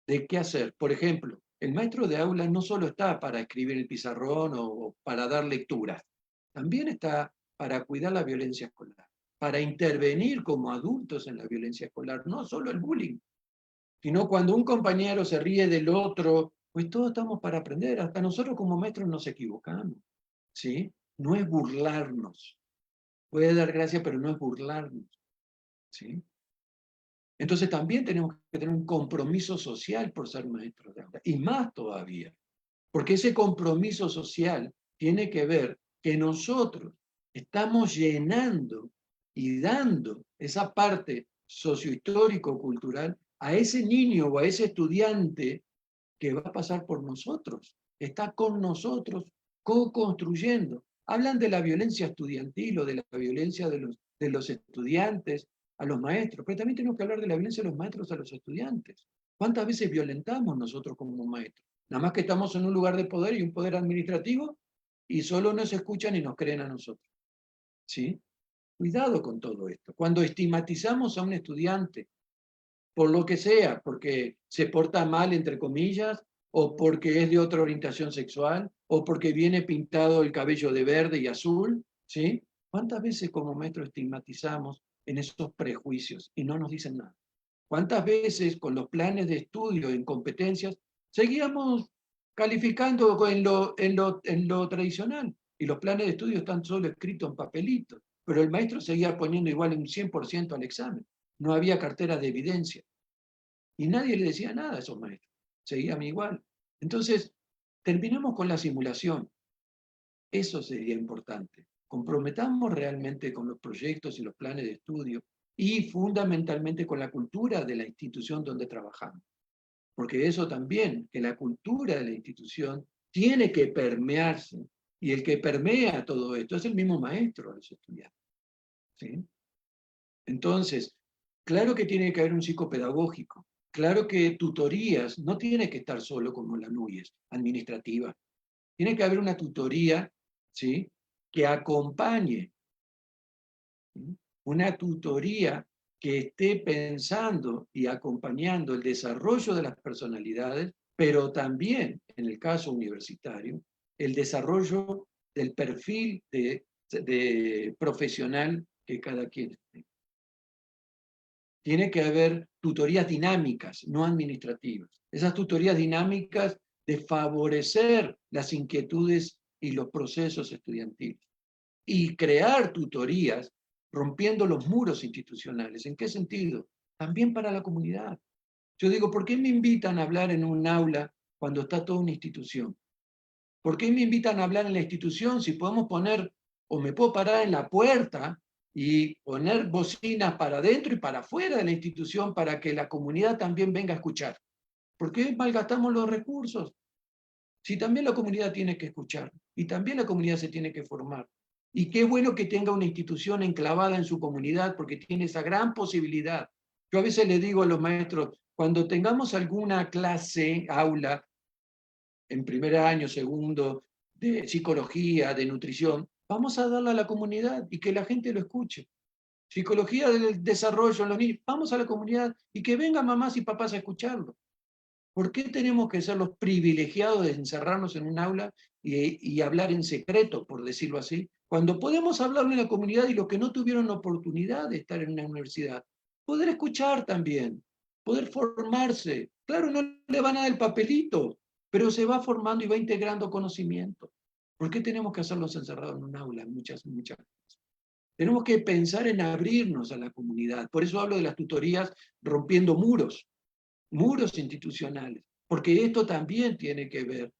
de qué hacer. Por ejemplo, el maestro de aula no solo está para escribir el pizarrón o para dar lecturas, también está para cuidar la violencia escolar, para intervenir como adultos en la violencia escolar, no solo el bullying, sino cuando un compañero se ríe del otro, pues todos estamos para aprender, hasta nosotros como maestros nos equivocamos, ¿sí? No es burlarnos, puede dar gracia, pero no es burlarnos, ¿sí? Entonces también tenemos que tener un compromiso social por ser maestros de aula, y más todavía, porque ese compromiso social tiene que ver que nosotros estamos llenando y dando esa parte sociohistórico-cultural a ese niño o a ese estudiante que va a pasar por nosotros, está con nosotros, co-construyendo. Hablan de la violencia estudiantil o de la violencia de los estudiantes a los maestros, pero también tenemos que hablar de la violencia de los maestros a los estudiantes. ¿Cuántas veces violentamos nosotros como maestros? Nada más que estamos en un lugar de poder y un poder administrativo y solo nos escuchan y nos creen a nosotros. ¿Sí? Cuidado con todo esto. Cuando estigmatizamos a un estudiante por lo que sea, porque se porta mal, entre comillas, o porque es de otra orientación sexual, o porque viene pintado el cabello de verde y azul, ¿sí? ¿Cuántas veces como maestros estigmatizamos en esos prejuicios y no nos dicen nada? ¿Cuántas veces con los planes de estudio en competencias seguíamos calificando en lo tradicional? Y los planes de estudio están solo escritos en papelitos, pero el maestro seguía poniendo igual un 100% al examen. No había carteras de evidencia. Y nadie le decía nada a esos maestros. Seguían igual. Entonces, terminamos con la simulación. Eso sería importante. Comprometamos realmente con los proyectos y los planes de estudio y fundamentalmente con la cultura de la institución donde trabajamos. Porque eso también, que la cultura de la institución tiene que permearse, y el que permea todo esto es el mismo maestro a los estudiantes. ¿Sí? Entonces, claro que tiene que haber un psicopedagógico, claro que tutorías, no tiene que estar solo como la NUYES, administrativa. Tiene que haber una tutoría, ¿sí?, que acompañe, ¿sí?, una tutoría que esté pensando y acompañando el desarrollo de las personalidades, pero también, en el caso universitario, el desarrollo del perfil de profesional que cada quien esté. Tiene que haber tutorías dinámicas, no administrativas. Esas tutorías dinámicas de favorecer las inquietudes y los procesos estudiantiles. Y crear tutorías rompiendo los muros institucionales. ¿En qué sentido? También para la comunidad. Yo digo, ¿por qué me invitan a hablar en un aula cuando está toda una institución? ¿Por qué me invitan a hablar en la institución si podemos poner, o me puedo parar en la puerta y poner bocinas para adentro y para afuera de la institución para que la comunidad también venga a escuchar? ¿Por qué malgastamos los recursos? Si también la comunidad tiene que escuchar y también la comunidad se tiene que formar. Y qué bueno que tenga una institución enclavada en su comunidad porque tiene esa gran posibilidad. Yo a veces le digo a los maestros, cuando tengamos alguna clase, aula, en primer año, segundo, de psicología, de nutrición, vamos a darla a la comunidad y que la gente lo escuche. Psicología del desarrollo en los niños, vamos a la comunidad y que vengan mamás y papás a escucharlo. ¿Por qué tenemos que ser los privilegiados de encerrarnos en un aula y hablar en secreto, por decirlo así, cuando podemos hablarlo en la comunidad y los que no tuvieron la oportunidad de estar en una universidad, poder escuchar también, poder formarse? Claro, no le van a dar el papelito, pero se va formando y va integrando conocimiento. ¿Por qué tenemos que hacerlos encerrados en un aula? Muchas cosas. Tenemos que pensar en abrirnos a la comunidad. Por eso hablo de las tutorías rompiendo muros institucionales, porque esto también tiene que ver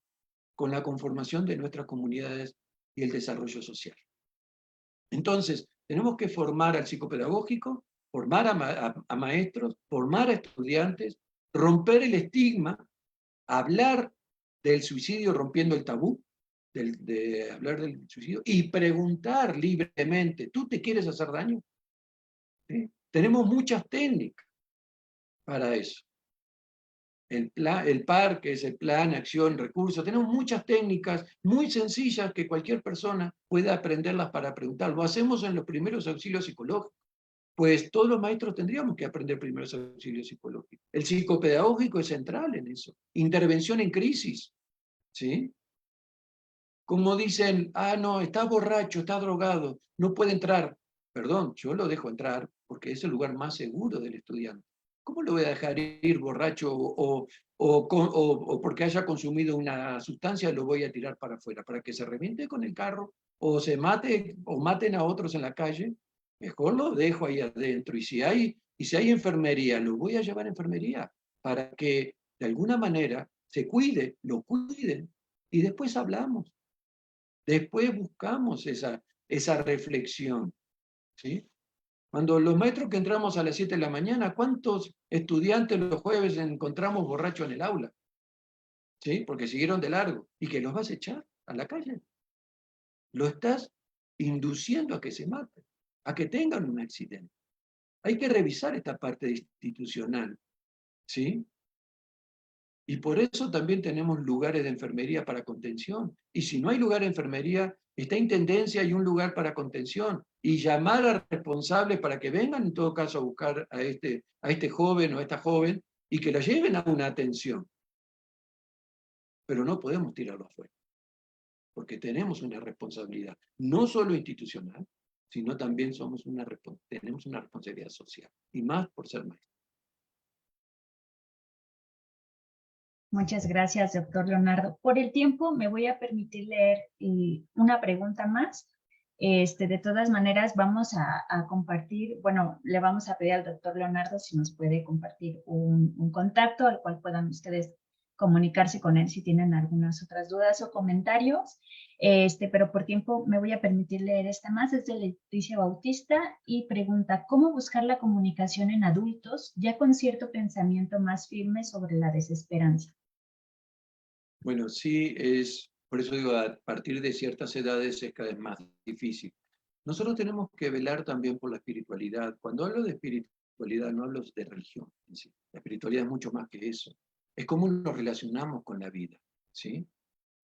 con la conformación de nuestras comunidades y el desarrollo social. Entonces, tenemos que formar al psicopedagógico, formar a maestros, formar a estudiantes, romper el estigma, hablar del suicidio rompiendo el tabú, de hablar del suicidio, y preguntar libremente, ¿tú te quieres hacer daño? ¿Sí? Tenemos muchas técnicas para eso. El PAR, que es el plan, acción, recursos. Tenemos muchas técnicas muy sencillas que cualquier persona puede aprenderlas para preguntar. Lo hacemos en los primeros auxilios psicológicos. Pues todos los maestros tendríamos que aprender primeros auxilios psicológicos. El psicopedagógico es central en eso. Intervención en crisis, ¿sí? Como dicen, no, está borracho, está drogado, no puede entrar. Perdón, yo lo dejo entrar porque es el lugar más seguro del estudiante. ¿Cómo lo voy a dejar ir borracho o porque haya consumido una sustancia lo voy a tirar para afuera? ¿Para que se reviente con el carro o se mate o maten a otros en la calle? Mejor lo dejo ahí adentro. Y si hay Y si hay enfermería, lo voy a llevar a enfermería para que de alguna manera se cuide, lo cuiden. Y después hablamos. Después buscamos esa reflexión, ¿sí? Cuando los maestros que entramos a las 7 de la mañana, ¿cuántos estudiantes los jueves encontramos borrachos en el aula? ¿Sí? Porque siguieron de largo. ¿Y que los vas a echar a la calle? Lo estás induciendo a que se maten, a que tengan un accidente. Hay que revisar esta parte institucional, ¿sí? Y por eso también tenemos lugares de enfermería para contención. Y si no hay lugar de enfermería, está intendencia y un lugar para contención. Y llamar a responsables para que vengan en todo caso a buscar a este joven o a esta joven y que la lleven a una atención. Pero no podemos tirarlo afuera, porque tenemos una responsabilidad, no solo institucional, sino también tenemos una responsabilidad social, y más por ser maestros. Muchas gracias, doctor Leonardo. Por el tiempo, me voy a permitir leer una pregunta más. De todas maneras, vamos a compartir, bueno, le vamos a pedir al doctor Leonardo si nos puede compartir un contacto al cual puedan ustedes comunicarse con él si tienen algunas otras dudas o comentarios. Pero por tiempo me voy a permitir leer esta más. Es de Leticia Bautista y pregunta, ¿cómo buscar la comunicación en adultos ya con cierto pensamiento más firme sobre la desesperanza? Bueno, sí, por eso digo, a partir de ciertas edades es cada vez más difícil. Nosotros tenemos que velar también por la espiritualidad. Cuando hablo de espiritualidad, no hablo de religión en sí. La espiritualidad es mucho más que eso. Es cómo nos relacionamos con la vida, ¿sí?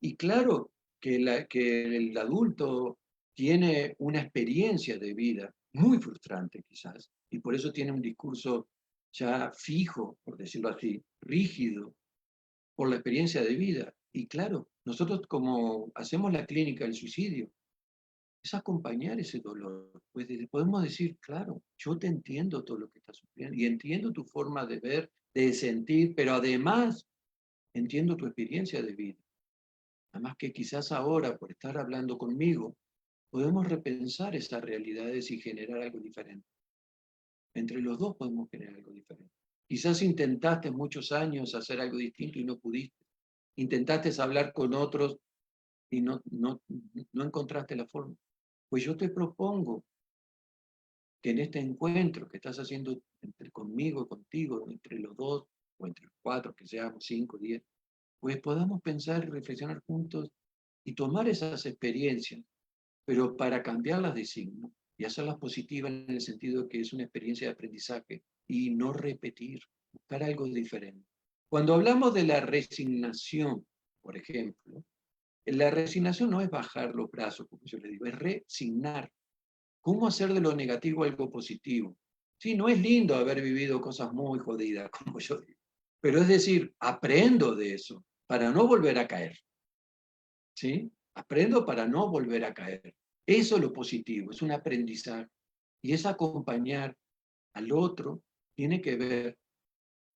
Y claro que el adulto tiene una experiencia de vida muy frustrante quizás, y por eso tiene un discurso ya fijo, por decirlo así, rígido, por la experiencia de vida. Y claro, nosotros como hacemos la clínica del suicidio, es acompañar ese dolor. Pues podemos decir, claro, yo te entiendo todo lo que estás sufriendo y entiendo tu forma de ver, de sentir, pero además entiendo tu experiencia de vida. Además que quizás ahora, por estar hablando conmigo, podemos repensar esas realidades y generar algo diferente. Entre los dos podemos generar algo diferente. Quizás intentaste muchos años hacer algo distinto y no pudiste. Intentaste hablar con otros y no encontraste la forma. Pues yo te propongo que en este encuentro que estás haciendo conmigo, contigo, entre los dos, o entre los cuatro, que seamos 5, 10, pues podamos pensar y reflexionar juntos y tomar esas experiencias, pero para cambiarlas de signo y hacerlas positivas en el sentido de que es una experiencia de aprendizaje y no repetir, buscar algo diferente. Cuando hablamos de la resignación, por ejemplo, la resignación no es bajar los brazos, como yo le digo, es resignar. ¿Cómo hacer de lo negativo algo positivo? Sí, no es lindo haber vivido cosas muy jodidas, como yo digo, pero es decir, aprendo de eso para no volver a caer. ¿Sí? Aprendo para no volver a caer. Eso es lo positivo, es un aprendizaje. Y es acompañar al otro, tiene que ver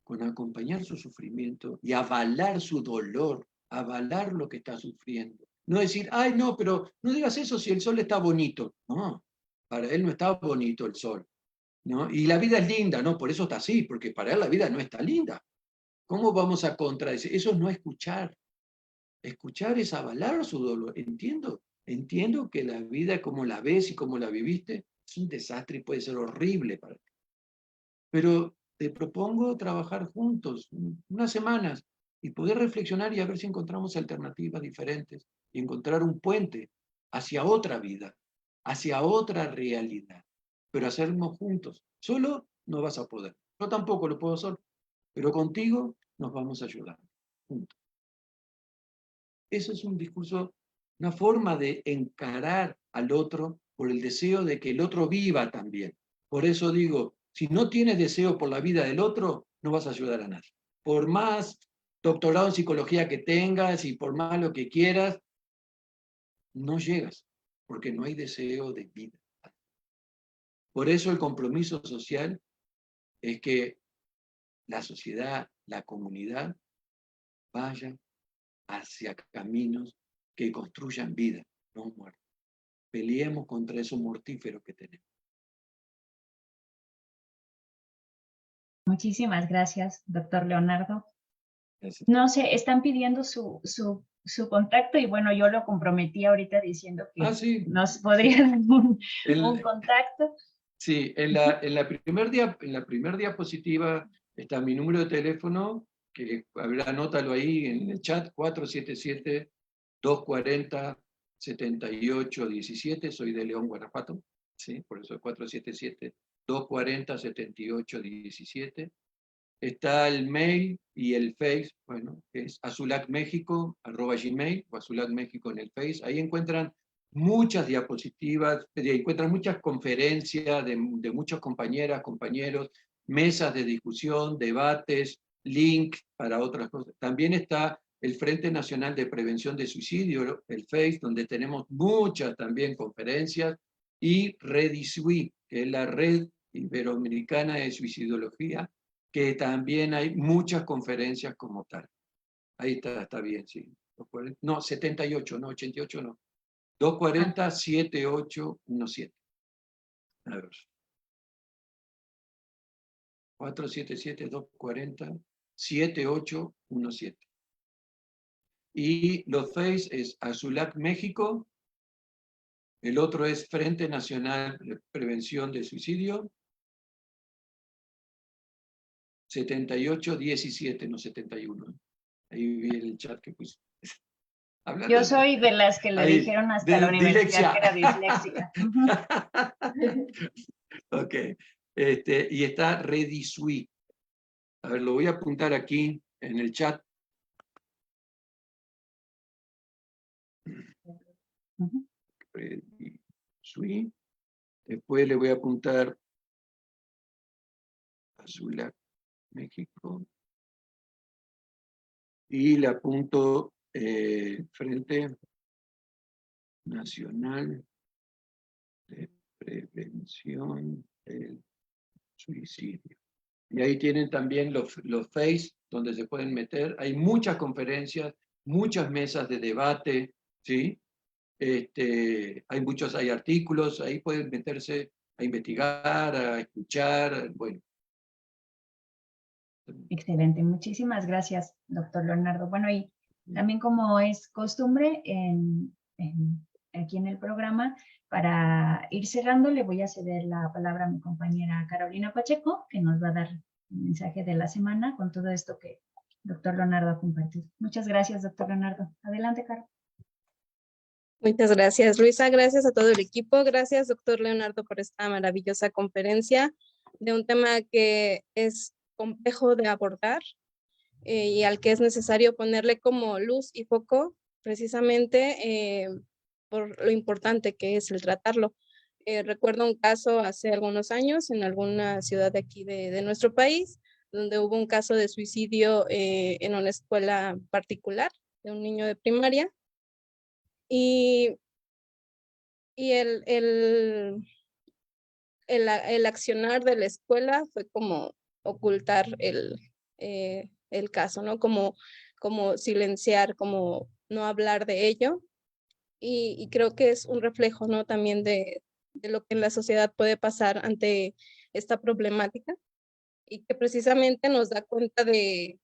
con acompañar su sufrimiento y avalar su dolor, avalar lo que está sufriendo. No decir, ay, no, pero no digas eso si el sol está bonito. No, para él no está bonito el sol, ¿no? Y la vida es linda, no, por eso está así, porque para él la vida no está linda. ¿Cómo vamos a contradecir? Eso es no escuchar. Escuchar es avalar su dolor. Entiendo que la vida como la ves y como la viviste es un desastre y puede ser horrible para ti. Pero te propongo trabajar juntos unas semanas y poder reflexionar y a ver si encontramos alternativas diferentes y encontrar un puente hacia otra vida, hacia otra realidad, pero hacerlo juntos. Solo no vas a poder. Yo tampoco lo puedo hacer, pero contigo nos vamos a ayudar juntos. Eso es un discurso, una forma de encarar al otro por el deseo de que el otro viva también. Por eso digo, si no tienes deseo por la vida del otro, no vas a ayudar a nadie. Por más doctorado en psicología que tengas y por más lo que quieras, no llegas, porque no hay deseo de vida. Por eso el compromiso social es que la sociedad, la comunidad, vaya hacia caminos que construyan vida, no muerte. Peleemos contra esos mortíferos que tenemos. Muchísimas gracias, doctor Leonardo. Gracias. No sé, están pidiendo su contacto y bueno, yo lo comprometí ahorita diciendo que Sí. nos podría dar un El- contacto. Sí, en la primer diapositiva está mi número de teléfono, que a ver, anótalo ahí en el chat, 477-240-7817, soy de León, Guanajuato, ¿sí? Por eso 477-240-7817. Está el mail y el Face, bueno, que es azulacmexico@gmail o azulacmexico en el Face. Ahí encuentran muchas diapositivas, encuentran muchas conferencias de muchas compañeras, compañeros, mesas de discusión, debates, link para otras cosas. También está el Frente Nacional de Prevención de Suicidio, el Face, donde tenemos muchas también conferencias, y Redisui, que es la Red Iberoamericana de Suicidología, que también hay muchas conferencias como tal. Ahí está bien, sí. No, 78, no, 88 no. 240-7817. A ver. 477-240-7817. Y los Face es Azulac México, el otro es Frente Nacional de Prevención de Suicidio, 7817, no 71. Ahí vi el chat que puse. Hablando Yo soy de las que le ahí, dijeron hasta la universidad que era disléxica. Ok. Y está Redisui. A ver, lo voy a apuntar aquí en el chat. Redisui. Después le voy a apuntar Azulac, México. Y le apunto Frente Nacional de Prevención del Suicidio. Y ahí tienen también los Face, donde se pueden meter. Hay muchas conferencias, muchas mesas de debate, ¿sí? Hay artículos, ahí pueden meterse a investigar, a escuchar, bueno. Excelente, muchísimas gracias, doctor Leonardo. Bueno, y también como es costumbre aquí en el programa, para ir cerrando, le voy a ceder la palabra a mi compañera Carolina Pacheco, que nos va a dar el mensaje de la semana con todo esto que doctor Leonardo ha compartido. Muchas gracias, doctor Leonardo. Adelante, Caro. Muchas gracias, Luisa. Gracias a todo el equipo. Gracias, doctor Leonardo, por esta maravillosa conferencia de un tema que es complejo de abordar y al que es necesario ponerle como luz y foco precisamente por lo importante que es el tratarlo. Recuerdo un caso hace algunos años en alguna ciudad de aquí de nuestro país, donde hubo un caso de suicidio en una escuela particular de un niño de primaria. Y el accionar de la escuela fue como ocultar el caso, ¿no? Como silenciar, como no hablar de ello. Y creo que es un reflejo, ¿no? También de lo que en la sociedad puede pasar ante esta problemática y que precisamente nos da cuenta de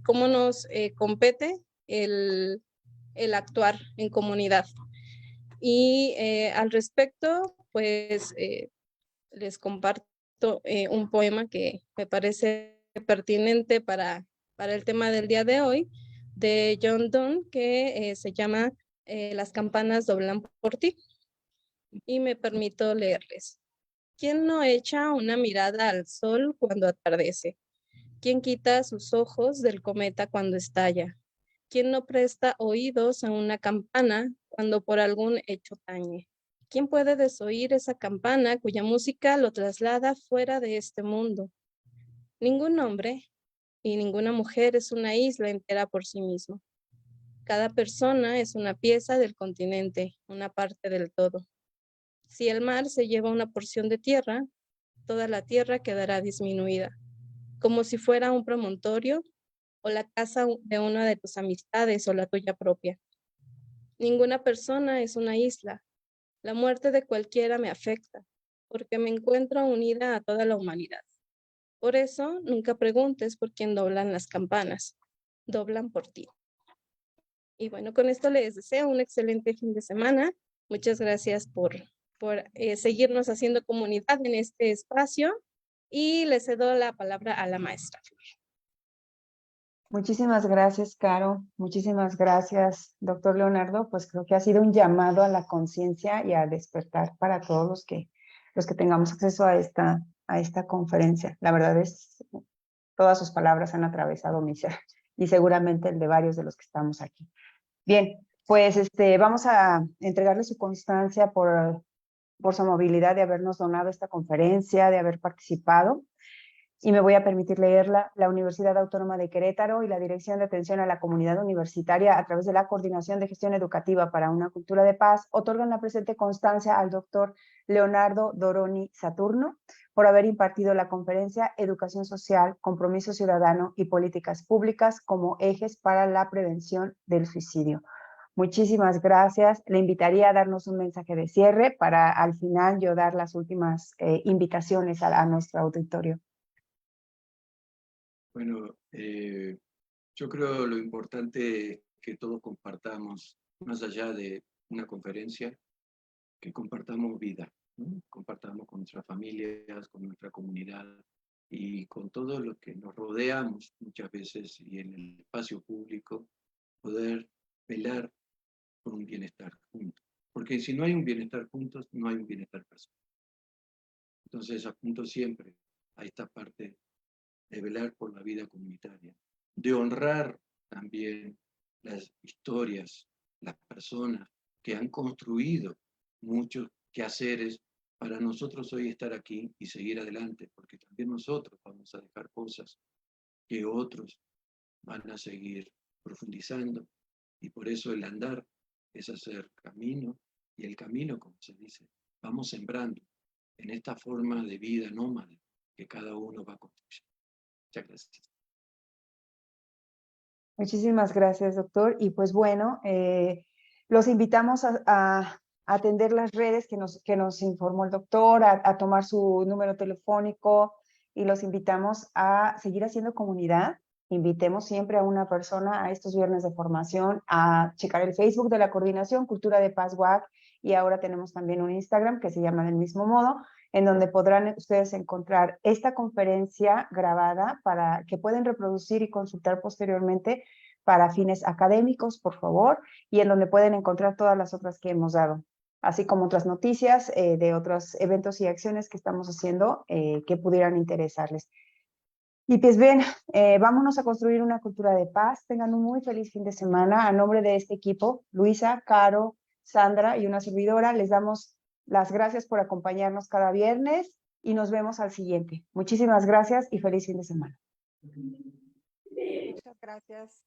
cómo nos compete el actuar en comunidad. Y al respecto, pues les comparto un poema que me parece pertinente para el tema del día de hoy, de John Donne, que se llama Las campanas doblan por ti. Y me permito leerles. ¿Quién no echa una mirada al sol cuando atardece? ¿Quién quita sus ojos del cometa cuando estalla? ¿Quién no presta oídos a una campana cuando por algún hecho tañe? ¿Quién puede desoír esa campana cuya música lo traslada fuera de este mundo? Ningún hombre y ninguna mujer es una isla entera por sí mismo. Cada persona es una pieza del continente, una parte del todo. Si el mar se lleva una porción de tierra, toda la tierra quedará disminuida, como si fuera un promontorio o la casa de una de tus amistades o la tuya propia. Ninguna persona es una isla. La muerte de cualquiera me afecta, porque me encuentro unida a toda la humanidad. Por eso, nunca preguntes por quién doblan las campanas, doblan por ti. Y bueno, con esto les deseo un excelente fin de semana. Muchas gracias por seguirnos haciendo comunidad en este espacio y les cedo la palabra a la maestra. Muchísimas gracias, Caro. Muchísimas gracias, doctor Leonardo. Pues creo que ha sido un llamado a la conciencia y a despertar para todos los que tengamos acceso a esta conferencia. La verdad es, todas sus palabras han atravesado mi ser y seguramente el de varios de los que estamos aquí. Bien, pues vamos a entregarle su constancia por su amabilidad de habernos donado esta conferencia, de haber participado. Y me voy a permitir leerla. La Universidad Autónoma de Querétaro y la Dirección de Atención a la Comunidad Universitaria, a través de la Coordinación de Gestión Educativa para una Cultura de Paz, otorgan la presente constancia al doctor Leonardo Doroni Saturno por haber impartido la conferencia Educación Social, Compromiso Ciudadano y Políticas Públicas como ejes para la prevención del suicidio. Muchísimas gracias. Le invitaría a darnos un mensaje de cierre para al final yo dar las últimas invitaciones a nuestro auditorio. Bueno, yo creo lo importante es que todos compartamos, más allá de una conferencia, que compartamos vida, ¿no? Compartamos con nuestras familias, con nuestra comunidad y con todos los que nos rodeamos muchas veces y en el espacio público, poder velar por un bienestar juntos. Porque si no hay un bienestar juntos, no hay un bienestar personal. Entonces apunto siempre a esta parte de velar por la vida comunitaria, de honrar también las historias, las personas que han construido muchos quehaceres para nosotros hoy estar aquí y seguir adelante, porque también nosotros vamos a dejar cosas que otros van a seguir profundizando, y por eso el andar es hacer camino, y el camino, como se dice, vamos sembrando en esta forma de vida nómada que cada uno va construyendo. Muchas gracias. Muchísimas gracias, doctor. Y pues bueno, los invitamos a atender las redes que nos informó el doctor, a tomar su número telefónico, y los invitamos a seguir haciendo comunidad. Invitemos siempre a una persona a estos viernes de formación, a checar el Facebook de la Coordinación Cultura de Paz UAC, y ahora tenemos también un Instagram que se llama del mismo modo, en donde podrán ustedes encontrar esta conferencia grabada para que pueden reproducir y consultar posteriormente para fines académicos, por favor, y en donde pueden encontrar todas las otras que hemos dado, así como otras noticias de otros eventos y acciones que estamos haciendo que pudieran interesarles. Y pues bien, vámonos a construir una cultura de paz. Tengan un muy feliz fin de semana. A nombre de este equipo, Luisa, Caro, Sandra y una servidora, les damos las gracias por acompañarnos cada viernes y nos vemos al siguiente. Muchísimas gracias y feliz fin de semana. Muchas gracias.